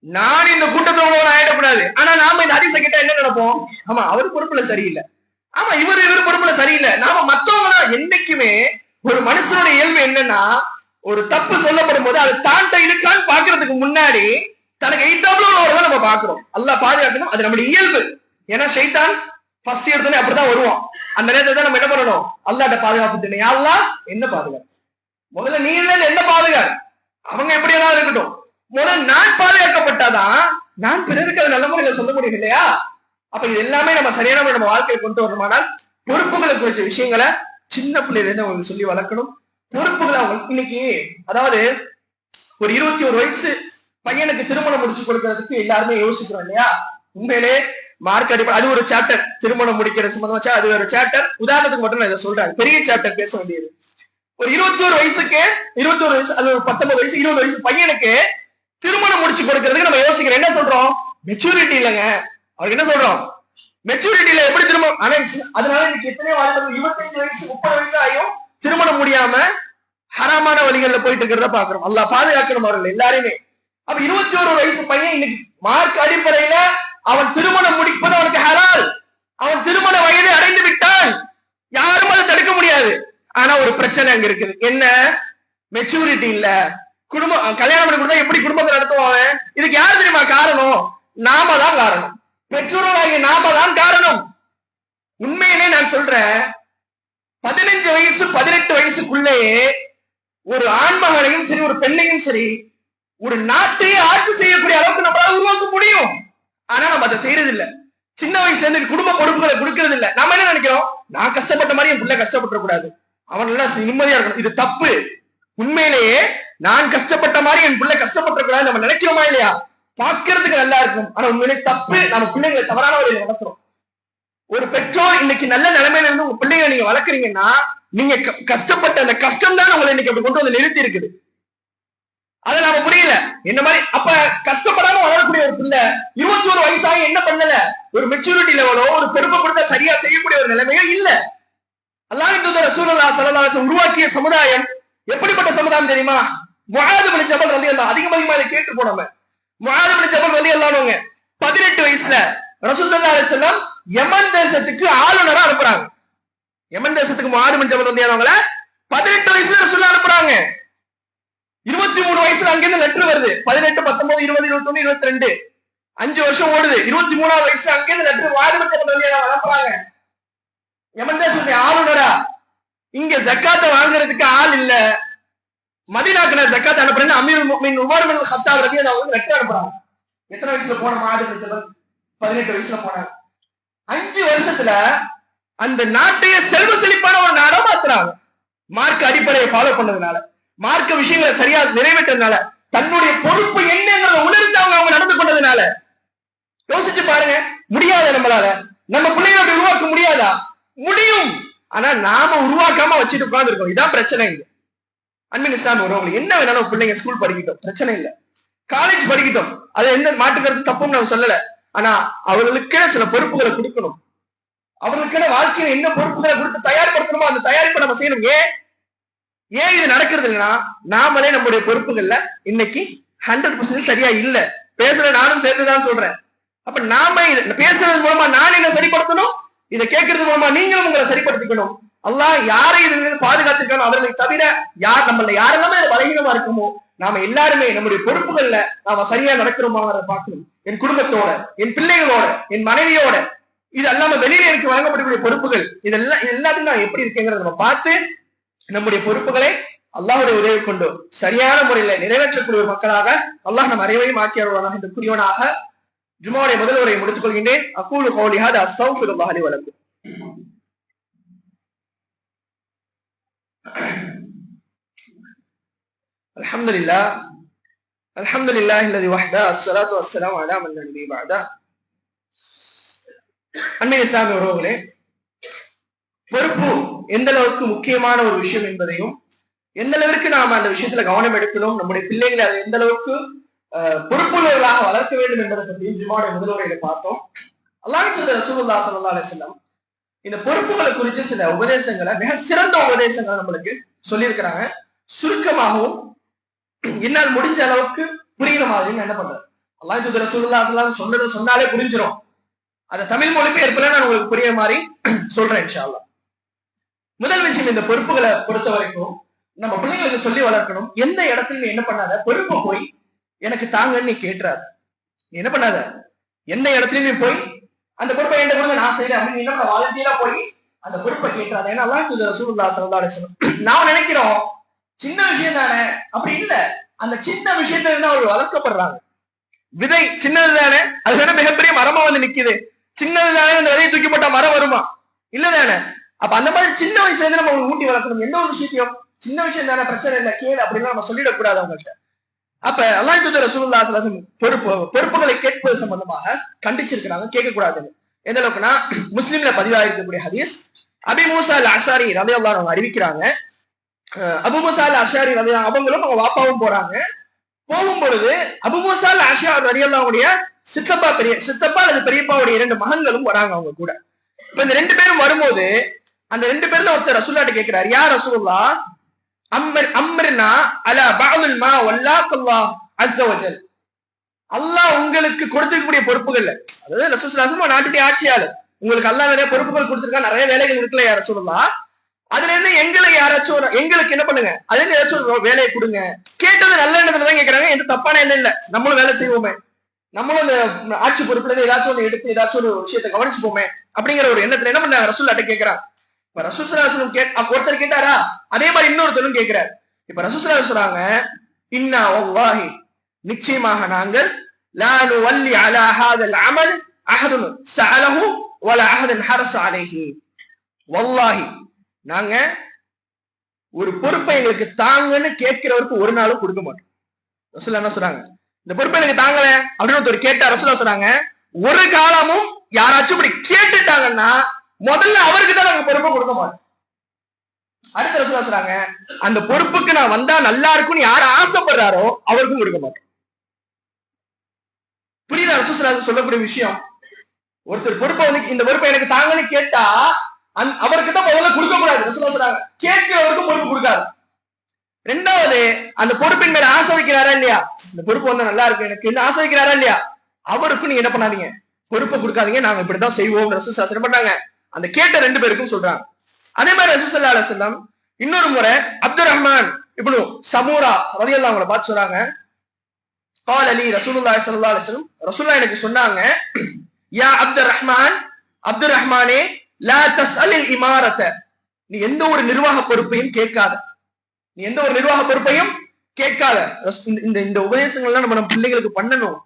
நான் இந்த கூட்டத்தோட ஆயிடக்கூடாது. ஆனா நாம இந்த ஹதீஸை கேட்டா என்ன நினைப்போம்? ஆமா, அவர் பொறுப்புல சரியில்லை, ஆமா இவர் பொறுப்புல சரியில்லை. நாம மத்தவங்கள என்னைக்குமே ஒரு மனுஷனுடைய இயல்பு என்னன்னா, ஒரு தப்பு சொல்லப்படும் போது அது தாண்ட இருக்கான்னு பாக்குறதுக்கு முன்னாடி தனக்கு எய்தாப்புல உள்ளவரை நம்ம பாக்குறோம். அல்லாஹ் பாதுகாக்கணும், அது நம்முடைய இயல்பு. ஏன்னா ஷைத்தான் ஃபர்ஸ்ட் எடுத்தோடனே அப்படிதான் வருவான். அந்த நேரத்தை தான் நம்ம என்ன பண்ணணும்? அல்லாஹ்ட்ட பாதுகாப்பு தேடணும். யா அல்லாஹ் என்ன பாதுகாப்பு? முதல்ல நீ இல்ல என்ன பாதுகாப்பு? அவங்க எப்படி எல்லாம் இருக்கட்டும், முதல்ல நான் பாதுகாக்கப்பட்டாதான் நான் பிறருக்கு அது நல்ல முறையில சொல்ல முடியும் இல்லையா? அப்ப இது எல்லாமே நம்ம சரியான முறை நம்ம வாழ்க்கையை கொண்டு வரணுமானால் பொறுப்புகளை குறிச்ச விஷயங்களை சின்ன பிள்ளையில இருந்து அவங்களுக்கு சொல்லி வளர்க்கணும். பொறுப்புகளை அவங்க இன்னைக்கு, அதாவது ஒரு 21 வயசு பையனுக்கு திருமணம் முடிச்சு கொடுக்கறதுக்கு எல்லாருமே யோசிக்கிறோம் இல்லையா? உண்மையிலே மார்க் அடிப்படை அது ஒரு சாப்டர், திருமணம் முடிக்கிற சம்பந்தம் வச்சா அது ஒரு சாப்டர். உதாரணத்துக்கு மட்டும் நான் இதை சொல்றேன், பெரிய சாப்டர் பேச வேண்டியது. ஒரு 21 வயசுக்கு 21 வயசு அல்லது 19 வயசு 20 வயசு பையனுக்கு திருமணம் முடிச்சு கொடுக்கறதுக்கு நம்ம யோசிக்கிறோம். என்ன சொல்றோம்? மெச்சூரிட்டி இல்லைங்க. அவருக்கு என்ன சொல்றோம்? மெச்சூரிட்டி இல்ல, எப்படி திருமணம்? ஆனா அதனால இன்னைக்கு எத்தனை வாழ்க்கை 25 வயசு 30 வயசு ஆயும் திருமணம் முடியாம ஹராமான வழிகள்ல போயிட்டு இருக்கிறத பாக்குறோம். அல்லாஹ் பாதுகாக்கணும் அவர்கள் எல்லாருமே. அப்ப 21 வயசு பையன் இன்னைக்கு மார்க் அடிப்படையில அவன் திருமணம் முடிப்பது அவனுக்கு ஹலால். அவன் திருமண வயதை அடைந்து விட்டான், யாரும் அதை தடுக்க முடியாது. ஆனா ஒரு பிரச்சனை அங்க இருக்குது. என்ன? மெச்சூரிட்டி இல்ல. குடும்பம் கல்யாணம் பண்ணி கொடுத்தா எப்படி குடும்பத்தை நடத்துவாங்க? இதுக்கு யார் தெரியுமா காரணம்? நாம தான் காரணம். பெற்றோர்களாகிய நாம தான் காரணம். உண்மையிலே நான் சொல்றேன், 15 வயசு 18 வயசுக்குள்ளேயே ஒரு ஆண்மகனையும் சரி ஒரு பெண்ணையும் சரி ஒரு நாட்டையே ஆட்சி செய்யக்கூடிய அளவுக்கு நம்மளால உருவாக்க முடியும். ஆனா நம்ம அதை செய்யறது இல்ல. சின்ன வயசுல இருந்து குடும்ப பொறுப்புகளை கொடுக்கறது இல்ல. நம்ம என்ன நினைக்கிறோம்? நான் கஷ்டப்பட்ட மாதிரி என் பிள்ளை கஷ்டப்பட கூடாது, அவன் நல்லா நிம்மதியா இருக்கணும். இது தப்பு. உண்மையிலேயே நான் கஷ்டப்பட்ட மாதிரி என் பிள்ளை கஷ்டப்பட கூடாது நம்ம நினைக்கிறோமா இல்லையா? பாக்குறதுக்கு நல்லா இருக்கும், ஆனா உண்மையிலே தப்பு. நம்ம பிள்ளைங்களை தவறான வழியில வளர்க்கிறோம். ஒரு பெற்றோர் இன்னைக்கு நல்ல நிலைமையில இருந்து உங்க பிள்ளைங்க நீங்க வளர்க்குறீங்கன்னா, நீங்க கஷ்டப்பட்ட அந்த கஷ்டம் தான் உங்களை இன்னைக்கு அப்படி கொண்டு வந்து நிறுத்தி இருக்குது. அதை நாம புரியல. என்ன மாதிரி அப்ப கஷ்டப்படாம வளரக்கூடிய ஒரு பிள்ளை 21 வயசாக என்ன பண்ணல? ஒரு மெச்சூரிட்டி லெவலோ ஒரு பெருமை கொடுத்தா சரியா செய்யக்கூடிய ஒரு நிலைமையோ இல்ல. அல்லாஹ்வின் தூதர் ரசூலுல்லாஹி ஸல்லல்லாஹு அலைஹி வஸல்லம் உருவாக்கிய சமுதாயம் எப்படிப்பட்ட சமுதாயம் தெரியுமா? முஆத் இப்னு ஜபல் ரலியல்லாஹு அதிகமா இதை கேட்டு போனோம். முஆத் இப்னு ஜபல் ரலியல்லாஹு 18 வயசுல ரசூல் ஸல்லல்லாஹு அலைஹி வஸல்லம் யமன் தேசத்துக்கு ஆளுநரா அனுப்புறாங்க. யமன் தேசத்துக்கு முஆத் இப்னு ஜபல் ரலியல்லாஹு 18 வயசுல ரசூல் அனுப்புறாங்க. 23 வயசுல அங்கிருந்து லெட்டர் வருது. 18, 19, 20, 21, 22 5 வருஷம் ஓடுது. 23ஆவது வயசுல அங்கிருந்து லெட்டர் முஆத் இப்னு ஜபல் ரலியல்லாஹு அனுப்புறாங்க. யமன் தேசத்துடைய ஆளுநரா. இங்க ஜக்காத்தை வாங்குறதுக்கு ஆள் இல்ல, மதீனாக்கு நான் ஜக்காத் அனுப்புறேன்னு அமீருல் முஃமினீன் உமர் இப்னு கத்தாப் ரலியல்லாஹு லெட்டர் அனுப்புறாங்க. எத்தனை வயசுல போன முஆத் இப்னு ஜபல்? 18 வயசுல போனாங்க. 5 வருஷத்துல அந்த நாட்டையே செல்வ செழிப்பான ஒரு நாடா மாத்துறாங்க. மார்க் அடிப்படையை ஃபாலோ பண்ணதுனால, மார்க்க விஷயங்களை சரியா நிறைவேற்றதுனால, தன்னுடைய பொறுப்பு என்னங்கிறத உணர்ந்து அவங்க நடந்து கொண்டதுனால. யோசிச்சு பாருங்க, முடியாத நம்மளால நம்ம பிள்ளைகளை உருவாக்க முடியாதா? முடியும். ஆனா நாம உருவாக்காம வச்சுட்டு உட்கார்ந்து இருக்கோம். இதான் பிரச்சனை. இங்க அன்பின் இஸ்லாமிய உறவுகள், என்ன வேணாலும் பிள்ளைங்க ஸ்கூல் படிக்கட்டும், பிரச்சனை இல்லை. காலேஜ் படிக்கட்டும், அது எந்த மாட்டுக்கிறது தப்புன்னு நம்ம சொல்லல. ஆனா அவர்களுக்கே சில பொறுப்புகளை கொடுக்கணும். அவர்களுக்கான வாழ்க்கையில என்ன பொறுப்புகளை கொடுத்து தயார்படுத்தணுமோ அந்த தயாரிப்பை நம்ம செய்யணும். ஏன் இது நடக்கிறது இல்லைன்னா, நாமளே நம்முடைய பொறுப்புகள்ல இன்னைக்கு 100% சரியா இல்ல. பேசுற நானும் சேர்த்துதான் சொல்றேன். அப்ப நாம பேசுறது மூலமா நான் என்ன சரிப்படுத்தணும், இதை கேட்கறது மூலமா நீங்களும் உங்களை சரிப்படுத்திக்கணும். அல்லாஹ் யாரை இது பாதுகாத்துக்கணும், அவர்களை தவிர யார் நம்மள யாரெல்லாமே பலகீனமா இருக்குமோ நாம எல்லாருமே நம்முடைய பொறுப்புகள்ல நாம சரியா நடக்கிறோமா பார்க்கணும். என் குடும்பத்தோட, என் பிள்ளைகளோட, என் மனைவியோட, இது அல்லாம வெளியில எனக்கு வழங்கப்படக்கூடிய பொறுப்புகள், இதெல்லாம் எல்லாத்தையும் நான் எப்படி இருக்கேங்கிறத நம்ம பார்த்து நம்முடைய பொறுப்புகளை அல்லாஹ்வுடைய உதவி கொண்டு சரியான முறையில நிறைவேற்றக்கூடிய மக்களாக அல்லாஹ் நம் அனைவரையும் ஆக்கியவர்களாக இந்த குறியவனாக ஜும்மாவுடைய முதல் உரையை முடித்துக் கொள்கின்றேன். அகூலு கௌலி ஹாதா அஸ்தக்ஃபிருல்லாஹி லி வ லக்கும். அல்ஹம்துலில்லாஹ் அல்ஹம்துலில்லாஹி அல்லதி வஹ்தா அஸ்ஸலாத்து வஸ்ஸலாமு அலா மன் லா நபிய்ய பஅதா. அன்பின் இஸ்லாமிய உறவுகளே, பொறுப்பு எந்த அளவுக்கு முக்கியமான ஒரு விஷயம் என்பதையும், எந்த அளவிற்கு நாம அந்த விஷயத்துல கவனம் எடுக்கணும், நம்முடைய பிள்ளைகளை அதை எந்த அளவுக்கு பொறுப்புள்ளவர்களாக வளர்க்க வேண்டும் என்பதை பற்றியும் ஜும்மாவுடைய முதல் உரையில பார்த்தோம். அல்லாஹ்வின் தூதர் ரசூலுல்லாஹி ஸல்லல்லாஹு அலைஹி வஸல்லம் இந்த பொறுப்புகளை குறித்து சில உபதேசங்களை, மிக சிறந்த உபதேசங்களை நம்மளுக்கு சொல்லியிருக்கிறாங்க. சுருக்கமாகவும் என்னால் முடிஞ்ச அளவுக்கு புரியுற மாதிரி என்ன பண்றேன். அல்லாஹ்வின் தூதர் ரசூலுல்லாஹி ஸல்லல்லாஹு அலைஹி வஸல்லம் சொன்னதை சொன்னாலே புரிஞ்சிடும். அதை தமிழ் மொழிபெயர்ப்புல நான் உங்களுக்கு புரிய மாதிரி சொல்றேன் இன்ஷா அல்லாஹ். முதல் விஷயம், இந்த பொறுப்புகளை பொறுத்த வரைக்கும் நம்ம பிள்ளைங்களுக்கு சொல்லி வளர்க்கணும். எந்த இடத்துல நீ என்ன பண்ணாத, பொறுப்பை போய் எனக்கு தாங்கன்னு நீ கேட்டுறாரு. நீ என்ன பண்ணாத, எந்த இடத்துலயும் நீ போய் அந்த பொறுப்பை எந்த பொறுப்பை நான் செய்யறேன் அப்படின்னு என்ன வாலண்டியரா போய் அந்த பொறுப்பை கேட்டுறாரு. ஏன்னா அல்லாஹ் ரசூலுல்லாஹி ஸல்லல்லாஹு அலைஹி வஸல்லம் நாம நினைக்கிறோம் சின்ன விஷயம் தானே, அப்படி இல்ல. அந்த சின்ன விஷயத்துல இருந்து அவர் வளர்க்கப்படுறாங்க. விதை சின்னது தானே, அது வேணா மிகப்பெரிய மரமா வந்து நிக்குது. சின்னது தானே, அந்த விதையை தூக்கி போட்டா மரம் வருமா? இல்லதானே. அப்ப அந்த மாதிரி சின்ன வயசுல இருந்து நம்ம ஊட்டி வளர்க்கணும். எந்த ஒரு விஷயத்தையும் சின்ன விஷயம் தானே, பிரச்சனை இல்லை, கேளு அப்படின்னு நம்ம சொல்லிடக்கூடாது அவங்கள்ட்ட. அப்ப அல்லாஹ் தூதர் ரசூலுல்லாஹி ஸல்லல்லாஹு அலைஹி வஸல்லம் பொறுப்புகளை கேட்பது சம்பந்தமாக கண்டிச்சிருக்கிறாங்க. கேட்கக்கூடாதுன்னு. எந்த அளவுக்குன்னா, முஸ்லிம்ல பதிவாயிருக்கக்கூடிய ஹதீஸ், அபி மூசா அல் அஷாரி ரலியல்லாஹு அன்ஹு அறிவிக்கிறாங்க, அபூ மூஸா அல்-அஷ்அரி அவங்களும் அவங்க வாப்பாவும் போறாங்க. போகும் பொழுது அபூ மூஸா அல்-அஷ்அரி ரலியல்லாஹுடைய சித்தப்பா அல்லது பெரியப்பாவுடைய 2 மகன்களும் வராங்க அவங்க கூட. இப்ப இந்த 2 பேரும் வரும்போது அந்த 2 பேர்ல ஒருத்தர் ரசூலுல்லாஹ்ட்ட கேட்கிறார், யா ரசூலுல்லாஹ் அம்ர்னா அலா பஅதுல் மா வல்லாக்கல்லாஹ் அஸ்ஸ வஜல். அல்லாஹ் உங்களுக்கு கொடுத்திருக்கக்கூடிய பொறுப்புகள், அதாவது ரசூலுல்லாஹி ஸல்லல்லாஹு அலைஹி வஸல்லம் நாட்டுடைய ஆட்சியாளர், உங்களுக்கு அல்லாஹ் நிறைய பொறுப்புகள் கொடுத்திருக்கா, நிறைய வேலைகள் இருக்குல்ல யா ரசூலுல்லாஹ், அதுல இருந்து எங்களுக்கு என்ன பண்ணுங்க, அதுல இருந்து ஏதாச்சும் ஒரு வேலையை கொடுங்க. கேட்டது நல்ல எண்ணத்துல தான் கேட்கறாங்க, எந்த தப்பான எண்ணம் இல்ல. நம்மளும் வேலை செய்வோமே, நம்மளும் இந்த ஆட்சி பொறுப்புல இருந்து ஏதாச்சும் ஒண்ணு எடுத்து ஏதாச்சும் ஒரு விஷயத்தை கவனிச்சுப்போமே அப்படிங்கிற ஒரு எண்ணத்துல என்ன பண்ணாங்க, ரசூலுல்லாஹ்ட்ட கேட்கிறாங்க. இப்ப ரசூல் ஸல்லல்லாஹு அலைஹி வஸல்லம் ஒருத்தர் கேட்டாரா, அதே மாதிரி இன்னொருத்தரும் கேட்கிறார். இப்ப ரசூல் ஸல்லல்லாஹு அலைஹி வஸல்லம் சொல்றாங்க, இன்னா வல்லாஹி நிச்சயமாக நாங்கள் லா நுவல்லி அலா ஹாதல் அமல் அஹதுன் ஸஅலஹு வலா அஹதுன் ஹரஸ அலைஹி. வல்லாஹி நாங்க ஒரு பொறுப்பை எங்களுக்கு தாங்கன்னு கேட்கிறவருக்கு ஒரு நாளும் கொடுக்க மாட்டோம். ரசூல் என்ன சொல்றாங்க, இந்த பொறுப்பை எனக்கு தாங்கல அப்படின்னு ஒருத்தர் கேட்டா ரசூல் சொல்றாங்க, ஒரு காலமும் யாராச்சும் இப்படி கேட்டுட்டாங்கன்னா முதல்ல அவருக்கு தான் நாங்க பொறுப்பை கொடுக்க மாட்டோம். அடுத்த ரசூல் சொல்றாங்க, அந்த பொறுப்புக்கு நான் வந்தா நல்லா இருக்கும்னு யார் ஆசைப்படுறாரோ அவருக்கும் கொடுக்க மாட்டோம். புரியுதா ரசூல் சொல்லக்கூடிய விஷயம்? ஒருத்தர் பொறுப்பை வந்து இந்த பொறுப்பை எனக்கு தாங்கன்னு கேட்டா அவருக்கு தான் முதல்ல கொடுக்க கூடாது. ரசூலுல்லாஹ் சொல்றாங்க, கேட்கிறவருக்கும் பொறுப்பு கொடுக்காது. ரெண்டாவது, அந்த பொறுப்பின் மேல ஆசை வைக்கிறாரா இல்லையா, இந்த பொறுப்பு வந்து நல்லா இருக்கு எனக்கு ஆசை வைக்கிறாரா இல்லையா, அவருக்கும் நீங்க என்ன பண்ணாதீங்க, பொறுப்பை கொடுக்காதீங்க, நாங்க இப்படிதான் செய்வோம் ரசூலுல்லாஹ் என்ன பண்ணாங்க, அந்த கேட்ட 2 பேருக்கும் சொல்றாங்க. அதே மாதிரி ரசூல் ஸல்லல்லாஹு அலைஹி வஸல்லம் இன்னொரு முறை அப்துர் ரஹ்மான் இப்னு சமூரா ரலியல்லாஹு அன்ஹு பார்த்து சொல்றாங்க, قال لي رسول الله صلى الله عليه وسلم, ரசூலுல்லாஹ் எனக்கு சொன்னாங்க, யா அப்துர் ரஹ்மான், அப்துர் ரஹ்மானே, லா தஸ்அலில் இமாரத, நீ எந்த ஒரு நிர்வாக பொறுப்பையும் கேட்காத, நீ எந்த ஒரு நிர்வாக பொறுப்பையும் கேட்காத. இந்த உபதேசங்கள்லாம் நம்ம பிள்ளைகளுக்கு பண்ணணும்.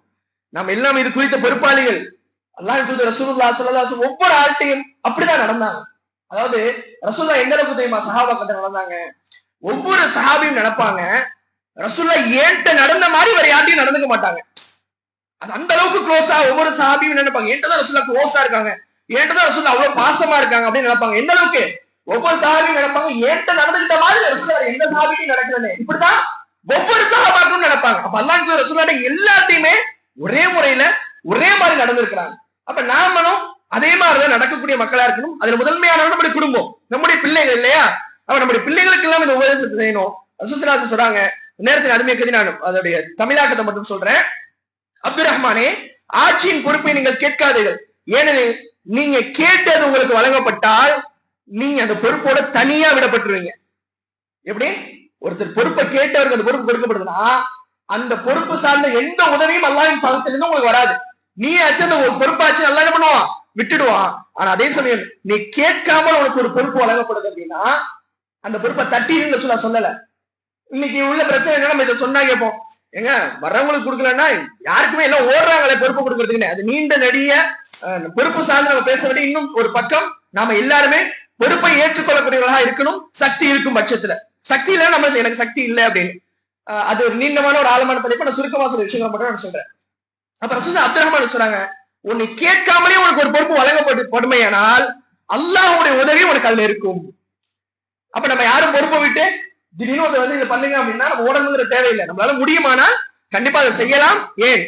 நம்ம எல்லாம் இது குறித்த பொறுப்பாளிகள். அல்லாஹ்வின் தூதர் ரசூலுல்லாஹ் ஸல்லல்லாஹு அலைஹி வஸல்லம் ஒவ்வொரு ஆள்கிட்டையும் அப்படிதான் நடந்தாங்க. அதாவது ரசூலுல்லாஹ் எந்த அளவுக்கு தெரியுமா சஹாபாக்கிட்ட நடந்தாங்க, ஒவ்வொரு சஹாபியும் நினைப்பாங்க ரசூலுல்லாஹ் ஏன்ட்ட நடந்த மாதிரி வேற யார்ட்டையும் நடந்துக்க மாட்டாங்க. அது அந்த அளவுக்கு க்ளோஸா ஒவ்வொரு சஹாபியும் நினைப்பாங்க, ஏன்ட்ட தான் ரசூலுல்லாஹ் க்ளோஸா இருக்காங்க, ஏன்ட்ட தான் ரசூலுல்லாஹ் அவ்வளவு பாசமா இருக்காங்க அப்படின்னு நினைப்பாங்க. எந்த அளவுக்கு ஒவ்வொரு சஹாபியும் நினைப்பாங்க, ஏன்ட்ட நடந்துகிட்ட மாதிரி ரசூலுல்லாஹ் எந்த சஹாபியும் நடக்கலன்னு, இப்படிதான் ஒவ்வொரு சஹாபாக்களும் நினைப்பாங்க. அப்ப அல்லாஹ் ரசூலுல்லாஹ் எல்லாத்தையுமே ஒரே முறையில ஒரே மாதிரி நடந்திருக்கிறாங்க. அப்ப நாமளும் அதே மாதிரிதான் நடக்கக்கூடிய மக்களா இருக்கணும். அதுல முதன்மையான நம்முடைய குடும்பம், நம்முடைய பிள்ளைகள் இல்லையா, அப்ப நம்முடைய பிள்ளைகளுக்கு எல்லாம் இந்த உபதேசத்தை செய்யணும். ரசூல் ஸல்லல்லாஹு அலைஹி வஸல்லம் சொல்றாங்க, நேரத்தில் அருமையை நான் அதோடைய தமிழாக்கத்தை மட்டும் சொல்றேன். அப்துர் ரஹ்மானே, ஆட்சியின் பொறுப்பை நீங்கள் கேட்காதீர்கள், ஏனெனில் நீங்க கேட்டது உங்களுக்கு வழங்கப்பட்டால் நீங்க அந்த பொறுப்போட தனியா விடப்பட்டுருவீங்க. எப்படி ஒருத்தர் பொறுப்பை கேட்டவருக்கு அந்த பொறுப்பு கொடுக்கப்படுதுன்னா அந்த பொறுப்பு சார்ந்த எந்த உதவியும் அல்லாஹ்வின் பக்கத்திலிருந்து உங்களுக்கு வராது. நீ ஆச்சு அந்த ஒரு பொறுப்பாச்சு அல்லாஹ் என்ன பண்ணுவான், விட்டுடுவான். ஆனா அதே சமயம் நீ கேட்காமல் உனக்கு ஒரு பொறுப்பு வழங்கப்படுது அப்படின்னா அந்த பொறுப்பை தட்டின்னு சொல்ல சொல்லல. இன்னைக்கு உள்ள பிரச்சனை என்ன, நம்ம இதை சொன்னா கேட்போம், ஏங்க வர்றவங்களுக்கு கொடுக்கலன்னா யாருக்குமே எல்லாம் ஓடுறாங்களே பொறுப்பு கொடுக்கறதுக்குன்னு. அது நீண்ட நெடிய பொறுப்பு சார்ந்து நம்ம பேச வேண்டிய இன்னும் ஒரு பக்கம். நாம எல்லாருமே பொறுப்பை ஏற்றுக்கொள்ளக்கூடியவர்களாக இருக்கணும், சக்தி இருக்கும் பட்சத்துல. சக்தி இல்ல நம்ம எனக்கு சக்தி இல்லை அப்படின்னு, அது ஒரு நீண்டமான ஒரு ஆழமான தலைப்பு. நான் சுருக்கமா சில விஷயங்கள் மட்டும் நான் சொல்றேன். அப்ப ரசூல் அப்துர் ரஹ்மான் சொல்றாங்க, உன்னை கேட்காமலே உனக்கு ஒரு பொறுப்பு வழங்கப்படுமையானால் அல்லாஹ்வுடைய உதவி உனக்கு அதுல இருக்கும். அப்ப நம்ம யாரும் பொறுப்பை விட்டு திடீர்னு வந்து இதை பண்ணுங்க அப்படின்னா நம்ம ஓடணுங்கிற தேவையில்லை. நம்மளால முடியுமானா கண்டிப்பா அதை செய்யலாம். ஏன்,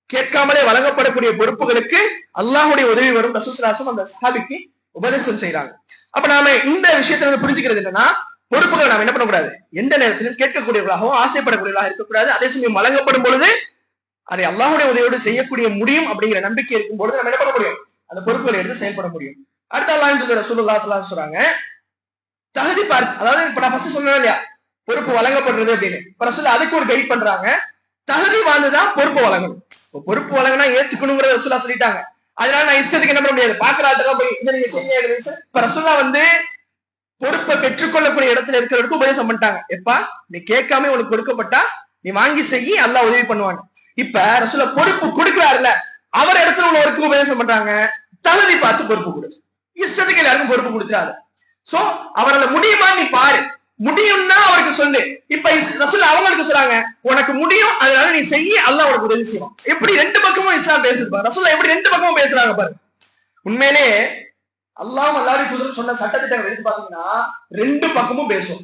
கேட்காமலே வழங்கப்படக்கூடிய பொறுப்புகளுக்கு அல்லாஹ்வுடைய உதவி வரும். ரசூல் ஸல்லல்லாஹு அலைஹி வஸல்லம் அந்த சஹாபிக்கு உபதேசம் செய்யறாங்க. அப்ப நாம இந்த விஷயத்துல புரிஞ்சுக்கிறது என்னன்னா, பொறுப்புகளை நாம் என்ன பண்ணக்கூடாது, எந்த நேரத்திலும் கேட்கக்கூடியவர்களாகவும் ஆசைப்படக்கூடியவர்களாக இருக்கக்கூடாது. அதே சமயம் வழங்கப்படும் பொழுது அதை அல்லாஹ்வுடைய உதவியோடு செய்யக்கூடிய முடியும் அப்படிங்கிற நம்பிக்கை இருக்கும் பொழுது நம்ம என்ன பண்ண முடியும், அந்த பொறுப்புகளை எடுத்து செயல்பட முடியும். அடுத்த அல்லாஹ்வின் தூதர் ரசூலுல்லாஹி ஸல்லல்லாஹு அலைஹி வஸல்லம் சொல்றாங்க, தகுதி பார்த்து, அதாவது இப்ப நான் ஃபர்ஸ்ட் சொன்னேன் இல்லையா பொறுப்பு வழங்கப்படுறது அப்படின்னு, இப்ப ரசூல் அதுக்கு ஒரு கைட் பண்றாங்க. தகுதி வாழ்ந்துதான் பொறுப்பு வழங்கணும். பொறுப்பு வழங்கினா ஏத்துக்கணுங்கிறத ரசூலுல்லாஹ் சொல்லிட்டாங்க. அதனால நான் இஷ்டத்துக்கு என்ன பண்ண முடியாது, பாக்குறாட்டுக்கா போய் இதை நீங்க செய்ய. இப்ப ரசூலுல்லாஹ் வந்து பொறுப்பை பெற்றுக்கொள்ளக்கூடிய இடத்துல இருக்கிறவருக்கு உபதேசம் பண்ணிட்டாங்க. எப்பா நீ கேட்காம உனக்கு கொடுக்கப்பட்டா நீ வாங்கி செய்யி, அல்லாஹ் உதவி பண்ணுவாங்க. இப்ப ரசூலுல்லாஹ் பொறுப்பு கொடுக்கிறாருல, அவர் இடத்துல உள்ளவருக்கு உபதேசம் பண்றாங்க, தகுதி பார்த்து பொறுப்பு கொடு, இஷ்டத்துக்கு எல்லாருக்கும் பொறுப்பு கொடுத்துறாரு. சோ அவரால முடியுமா நீ பாரு, முடியும்னா அவருக்கு சொல்லு. இப்ப ரசூலுல்லாஹ் அவங்களுக்கு சொல்றாங்க, உனக்கு முடியும் அதனால நீ செய்யி, அல்லாஹ் உனக்கு உதவி செய்வான். எப்படி ரெண்டு பக்கமும் இஸ்லாம் பேசுது, ரசூலுல்லாஹ் எப்படி ரெண்டு பக்கமும் பேசுறாங்க பாரு. உண்மையிலே அல்லாஹ் அல்லாஹ்வுடைய தூதர் சொன்ன சட்டத்திட்டங்கள் எடுத்து பாத்தீங்கன்னா ரெண்டு பக்கமும் பேசும்.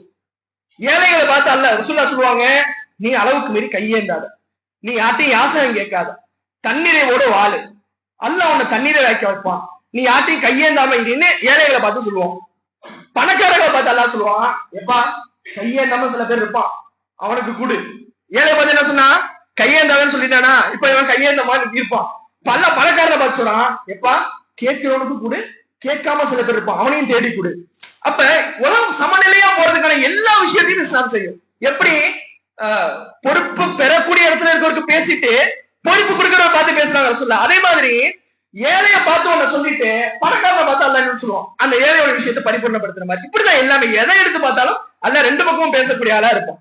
ஏழைகளை பார்த்து அல்ல ரசூலுல்லாஹ் சொல்லுவாங்க, நீ அளவுக்கு மீறி கையேந்தாத, நீ யார்ட்டையும் யாசகம் கேட்காத, தண்ணீரையோட வாழு, அல்லாஹ் உன்னை தண்ணீரை வைக்க வைப்பான், நீ யார்ட்டையும் கையேந்தாம இருன்னு ஏழைகளை பார்த்து சொல்லுவோம். பணக்காரர்களை பார்த்து அல்லாஹ் சொல்லுவான், எப்பா கையேந்தாம சில பேர் இருப்பான், அவனுக்கு கொடு. ஏழை பார்த்து என்ன சொன்னா, கையேந்தாதன்னு சொல்லிட்டானா, இப்ப இவன் கையேந்த மாதிரி இருப்பான். பல பணக்காரரை பார்த்து சொல்றான், எப்பா கேட்கிறவனுக்கு கொடு, கேட்காம சில பேர் இருப்பான், அவனையும் தேடி கொடு. அப்ப உலகம் சமநிலையா போறதுக்கான எல்லா விஷயத்தையும் இஸ்லாம் செய்யும். எப்படி பொறுப்பு பெறக்கூடிய இடத்துல இருக்கவருக்கு பேசிட்டு பொறுப்பு கொடுக்கிறவரை பார்த்து பேசுறாங்க சொல்ல, அதே மாதிரி ஏழைய பார்த்து ஒண்ணு சொல்லிட்டு பணக்காரனை பார்த்து அல்ல என்ன சொல்லுவோம், அந்த ஏழையோட விஷயத்தை பரிபூர்ணப்படுத்துற மாதிரி. இப்படிதான் எல்லாமே, எதை எடுத்து பார்த்தாலும் அல்ல ரெண்டு பக்கமும் பேசக்கூடிய ஆளா இருக்கும்.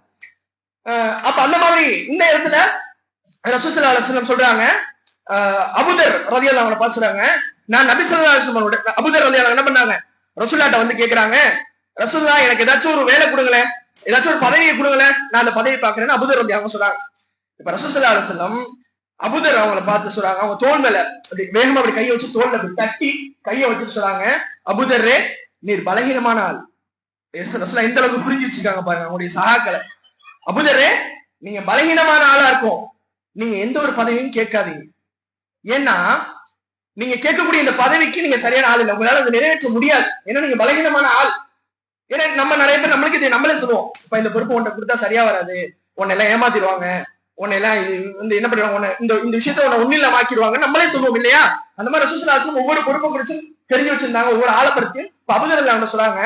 அப்ப அந்த மாதிரி இந்த இடத்துல ரசூல் ஸல்லல்லாஹு அலைஹி வஸல்லம் சொல்றாங்க, அபூதர் ரலியல்லாஹு அன்ஹு பார்த்து சொல்றாங்க, நான் நபி ஸல்லல்லாஹு அலைஹி வஸல்லம் அபூதர் ரலியல்லாஹு அன்ஹு என்ன பண்ணாங்க, ரசூலுல்லாஹ்ட்ட வந்து கேக்குறாங்க, ரசூலுல்லாஹ் எனக்கு ஏதாச்சும் ஒரு வேலை கொடுங்களேன், ஏதாச்சும் ஒரு பதவியை கொடுங்களேன், நான் அந்த பதவி பாக்குறேன்னு அபூதர் ரலியல்லாஹு அன்ஹு சொல்றாங்க. இப்ப ரசூல் ஸல்லல்லாஹு அலைஹி வஸல்லம் அபூதர் அவங்களை பார்த்து சொல்றாங்க, அவங்க தோல் மேல அப்படி வேகமா அப்படி கையை வச்சு தோல்ல அப்படி தட்டி கையை வச்சு சொல்றாங்க, அபூதர்ரே நீர் பலகீனமான ஆள். ரசூலுல்லாஹ் எந்த அளவுக்கு புரிஞ்சு வச்சிருக்காங்க பாருங்க அவங்களுடைய சகாக்களை. அபூதர்ரே நீங்க பலகீனமான ஆளா இருக்கும், நீங்க எந்த ஒரு பதவியும் கேட்காதீங்க, ஏன்னா நீங்க கேட்கக்கூடிய இந்த பதவிக்கு நீங்க சரியான ஆள் இல்லை, உங்களால அதை நிறைவேற்ற முடியாது, ஏன்னா நீங்க பலகீனமான ஆள். ஏன்னா நம்ம நிறைய பேர் நம்மளுக்கு இது நம்மளே சொல்லுவோம், இப்ப இந்த பொறுப்பு உன்னை கொடுத்தா சரியா வராது, உன்னை எல்லாம் ஏமாத்திடுவாங்க, உன்னை எல்லாம் வந்து என்ன பண்ணுவாங்க, இந்த விஷயத்த உன்னை ஒன்னில்லாம ஆக்கிடுவாங்க நம்மளே சொல்லுவோம் இல்லையா. அந்த மாதிரி ரசூல் ஸல்லல்லாஹு அலைஹி வஸல்லம் ஒவ்வொரு பொறுப்பை குறிச்சும் தெரிஞ்சு வச்சிருந்தாங்க, ஒவ்வொரு ஆளை பற்றி. அபூதர் ரலியல்லாஹு அன்ஹு சொல்றாங்க,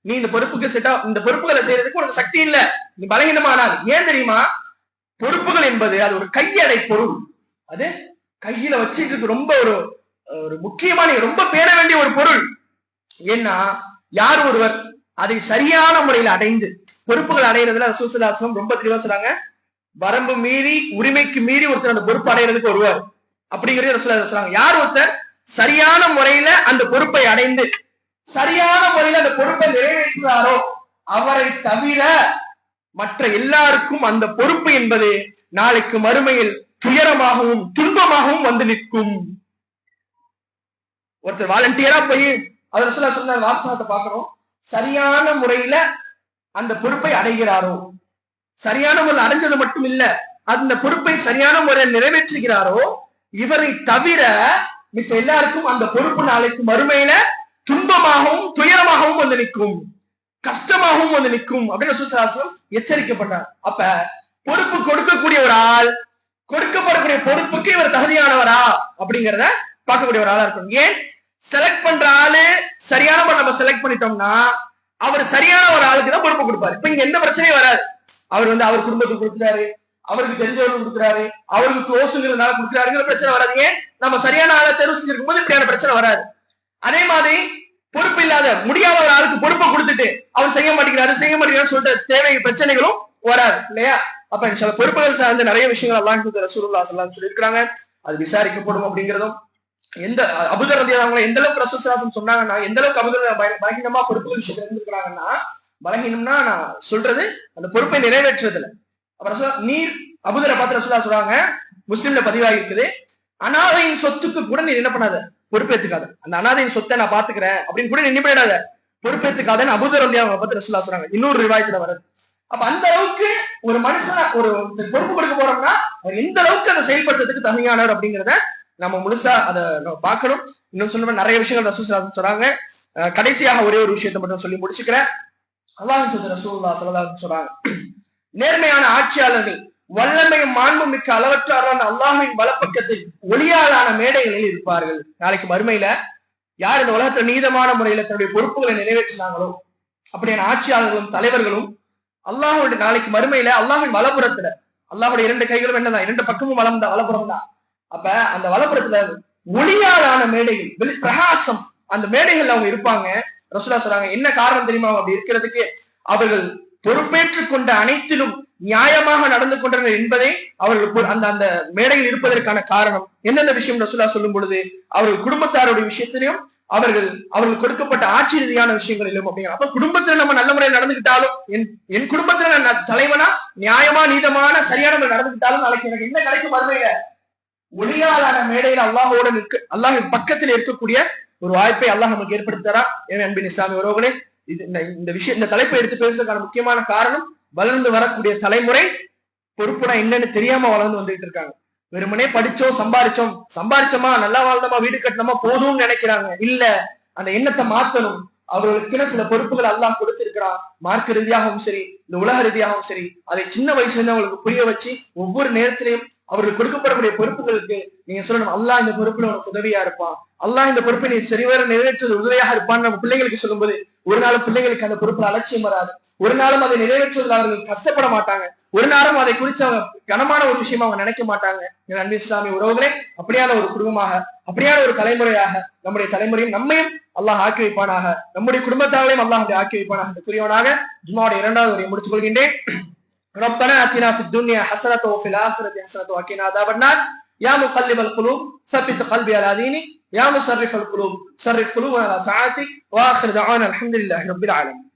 நீ இந்த பொறுப்புக்கு இந்த பொறுப்புகளை செய்யறதுக்கு உனக்கு சக்தி இல்ல, நீ பலகீனமான ஆள். ஏன் தெரியுமா, பொறுப்புகள் என்பது அது ஒரு கையடை பொருள், அது கையில வச்சுட்டு ரொம்ப ஒரு முக்கியமான ரொம்ப பேண வேண்டிய ஒரு பொருள். ஏன்னா யார் ஒருவர் அதை சரியான முறையில் அடைந்து பொறுப்புகள் அடைகிறதுல ரசூல் ஸல்லல்லாஹு அலைஹி வஸல்லம் ரொம்ப தெளிவா சொல்றாங்க, வரம்பு மீறி உரிமைக்கு மீறி ஒருத்தர் அந்த பொறுப்பு அடைகிறதுக்கு வருவார் அப்படிங்கிறது ரசூல் ஸல்லல்லாஹு அலைஹி வஸல்லம் சொல்றாங்க. யார் ஒருத்தர் சரியான முறையில அந்த பொறுப்பை அடைந்து சரியான முறையில அந்த பொறுப்பை நிறைவேற்றுகிறாரோ அவரை தவிர மற்ற எல்லாருக்கும் அந்த பொறுப்பு என்பது நாளைக்கு மறுமையில் துயரமாகவும் துன்பமாகவும் வந்து நிற்கும். ஒருத்தர் வாலண்டியரா போய் அவர் சொன்ன வாசகத்தை பார்க்கணும், சரியான முறையில அந்த பொறுப்பை அடைகிறாரோ, சரியான முறையில் அடைஞ்சது மட்டும் இல்ல, அந்த பொறுப்பை சரியான முறையில் நிறைவேற்றுகிறாரோ இவரை தவிர மிச்ச எல்லாருக்கும் அந்த பொறுப்பு நாளைக்கு மறுமையில துன்பமாகவும் துயரமாகவும் வந்து நிற்கும், கஷ்டமாகவும் வந்து நிற்கும் அப்படின்னு ரசூல் ஸல்லல்லாஹு அலைஹி வஸல்லம் எச்சரிக்கப்பட்டார். அப்ப பொறுப்பு கொடுக்கக்கூடிய ஒரு ஆள் கொடுக்கப்படக்கூடிய பொறுப்புக்கு இவர் தகுதியானவரா அப்படிங்கிறத பார்க்கக்கூடிய ஒரு ஆளா இருக்கும். ஏன் செலக்ட் பண்ற ஆளு சரியான நம்ம செலக்ட் பண்ணிட்டோம்னா அவர் சரியான ஒரு ஆளுக்கு தான் பொறுப்பு கொடுப்பாரு. இப்ப இங்க எந்த பிரச்சனையும் வராது. அவர் வந்து அவர் குடும்பத்துக்கு கொடுக்குறாரு, அவருக்கு தெரிஞ்சவர்கள் கொடுக்குறாரு, அவருக்கு க்ளோஸுங்கிறதுனால கொடுக்குறாருங்கிற பிரச்சனை வராது. ஏன் நம்ம சரியான ஆளை தேர்வு செஞ்சிருக்கும் போது இப்படியான பிரச்சனை வராது. அதே மாதிரி பொறுப்பு இல்லாத முடியாத ஒரு ஆளுக்கு பொறுப்பை கொடுத்துட்டு அவர் செய்ய மாட்டேங்கிறாரு சொல்லிட்டு தேவை பிரச்சனைகளும் வராது இல்லையா. அப்ப சில பொறுப்புகள் சார்ந்த நிறைய விஷயங்கள் அல்லாஹ் ரசூலுல்லாஹி ஸல்லல்லாஹு அலைஹி வஸல்லம் சொல்லியிருக்காங்க, அது விசாரிக்கப்படும் அப்படிங்கிறதும். எந்த அபூதர் ரலியல்லாஹு எந்த அளவுக்கு ரசூல் ஸல்லல்லாஹு அலைஹி வஸல்லம் சொன்னாங்கன்னா, எந்த அளவுக்கு அபூதர் பலகீனமா பொறுப்புகள் விஷயத்துல இருந்திருக்கிறாங்கன்னா, பலகீனம்னா நான் சொல்றது அந்த பொறுப்பை நிறைவேற்றுறதுல. அப்புறம் நீர் அபூதரை பார்த்து ரசூலுல்லாஹ் சொல்றாங்க, முஸ்லிம்ல பதிவாகி இருக்குது, அனாதையின் சொத்துக்கு கூட நீ என்ன பண்ணாத, பொறுப்பேற்றுக்காத, அந்த அனாதையின் சொத்தை நான் பாத்துக்கிறேன் அப்படின்னு கூட நீ பண்ணிடாத, பொறுப்பேற்றுக்காதன்னு அபூதர் ரலியல்லாஹு பார்த்து ரசூலுல்லாஹ் சொல்றாங்க. இன்னொரு ரிவாயத்துல வருது. அப்ப அந்த அளவுக்கு ஒரு மனுஷன ஒரு பொறுப்பு கொடுக்க போறோம்னா அவர் எந்த அளவுக்கு அதை செயல்படுத்துறதுக்கு தகுதியானவர் அப்படிங்கிறத நம்ம முழுசா அதை நம்ம பார்க்கணும். இன்னும் சொல்ல நிறைய விஷயங்கள் ரசூல் ஸல்லல்லாஹு அலைஹி வஸல்லம் சொல்றாங்க. கடைசியாக ஒரே ஒரு விஷயத்தை மட்டும் சொல்லி முடிச்சுக்கிறேன். அல்லாஹ் ரசூலுல்லாஹி ஸல்லல்லாஹு அலைஹி வஸல்லம் சொல்றாங்க, நேர்மையான ஆட்சியாளர்கள் வல்லமையும் மாண்பும் மிக்க அளவற்றாரான அல்லாஹ்வின் வலப்பக்கத்தில் ஒளியாலான மேடைகளில் இருப்பார்கள். நாளைக்கு மறுமையில யார் இந்த உலகத்துல நீதமான முறையில தன்னுடைய பொறுப்புகளை நிறைவேற்றினாங்களோ அப்படியான ஆட்சியாளர்களும் தலைவர்களும் அல்லாஹுடைய நாளைக்கு மறுமையில அல்லாஹின் வலப்புறத்துல, அல்லாஹுடைய இரண்டு கைகளும் என்னதான், இரண்டு பக்கமும் வலம் தான், வலப்புறம் தான். அப்ப அந்த வலப்புறத்துல ஒளியாலான மேடைகள், பிரகாசம், அந்த மேடைகள் அவங்க இருப்பாங்க. ரசூலுல்லாஹ் சொல்றாங்க, என்ன காரணம் தெரியுமா அப்படி இருக்கிறதுக்கு? அவர்கள் பொறுப்பேற்றுக் கொண்ட அனைத்திலும் நியாயமாக நடந்து கொண்டனர் என்பதை அவர்கள் அந்த அந்த மேடையில் இருப்பதற்கான காரணம். எந்தெந்த விஷயம் ரசூலுல்லாஹ் சொல்லும் பொழுது அவர்கள் குடும்பத்தாருடைய விஷயத்திலையும் அவர்கள் கொடுக்கப்பட்ட ஆட்சி ரீதியான விஷயங்களிலும் அப்படிங்க. அப்ப குடும்பத்துல நம்ம நல்ல முறையில் நடந்துகிட்டாலும், என் குடும்பத்துல நான் தலைவனா நியாயமா நீதமான சரியான முறை நடந்துகிட்டாலும் நாளைக்கு எனக்கு என்ன கிடைக்கும் மறுமையில? ஒளியாலான மேடையில் அல்லாஹ் பக்கத்தில் இருக்கக்கூடிய ஒரு வாய்ப்பை அல்லாஹ் நமக்கு ஏற்படுத்தாரா? எனவே அன்பின் இஸ்லாமிய உறவுகளே, இந்த தலைப்பை எடுத்து பேசுறதுக்கான முக்கியமான காரணம், வளர்ந்து வரக்கூடிய தலைமுறை பொறுப்புனா என்னன்னு தெரியாம வளர்ந்து வந்துட்டு இருக்காங்க. வெறுமனே படிச்சோம், சம்பாரிச்சோமா, நல்லா வாழ்ந்தோமா, வீடு கட்டணுமா போதும்னு நினைக்கிறாங்க. இல்ல, அந்த எண்ணத்தை மாத்தணும். அவர்களுக்கு சில பொறுப்புகள் அல்லாஹ் கொடுத்திருக்கிறான். மார்க்க ரீதியாகவும் சரி, இந்த உலக ரீதியாகவும் சரி, அதை சின்ன வயசுல இருந்து அவங்களுக்கு புரிய வச்சு ஒவ்வொரு நேரத்திலையும் அவர்களுக்கு கொடுக்கப்படக்கூடிய பொறுப்புகளுக்கு நீங்க சொல்லணும், அல்லாஹ் இந்த பொறுப்புல உனக்கு உதவியா இருப்பான், அல்லாஹ் இந்த பொறுப்பை நீ சரிவர நிறைவேற்றுவது உதவியாக இருப்பான்னு நம்ம பிள்ளைங்களுக்கு சொல்லும்போது ஒரு நாளும் பிள்ளைங்களுக்கு அந்த பொறுப்புல அலட்சியம் வராது. ஒரு நாளும் அதை நிறைவேற்றுவதில் அவர்கள் கஷ்டப்பட மாட்டாங்க. ஒரு நாளும் அதை குறித்து அவங்க கனமான ஒரு விஷயமா அவங்க நினைக்க மாட்டாங்க. அன்பு இஸ்லாமிய உறவுகளே, அப்படியான ஒரு குடும்பமாக, அப்படியான ஒரு தலைமுறையாக நம்முடைய தலைமுறையும் நம்மையும் அல்லாஹ் ஆக்கி வைப்பானாக, நம்முடைய குடும்பத்தார்களையும் அல்லாஹ் ஆக்கி வைப்பானாக என்று கூறியவனாக ஜும்மாவுடைய 2வது உரையை முடித்துக் கொள்கின்றேன். ربنا آتنا في الدنيا حسنة وفي الآخرة حسنة وقنا عذاب النار يا مقلب القلوب ثبت قلبي على دينك يا مصرف القلوب صرف قلوبنا على طاعتك وآخر دعوانا الحمد لله رب العالمين.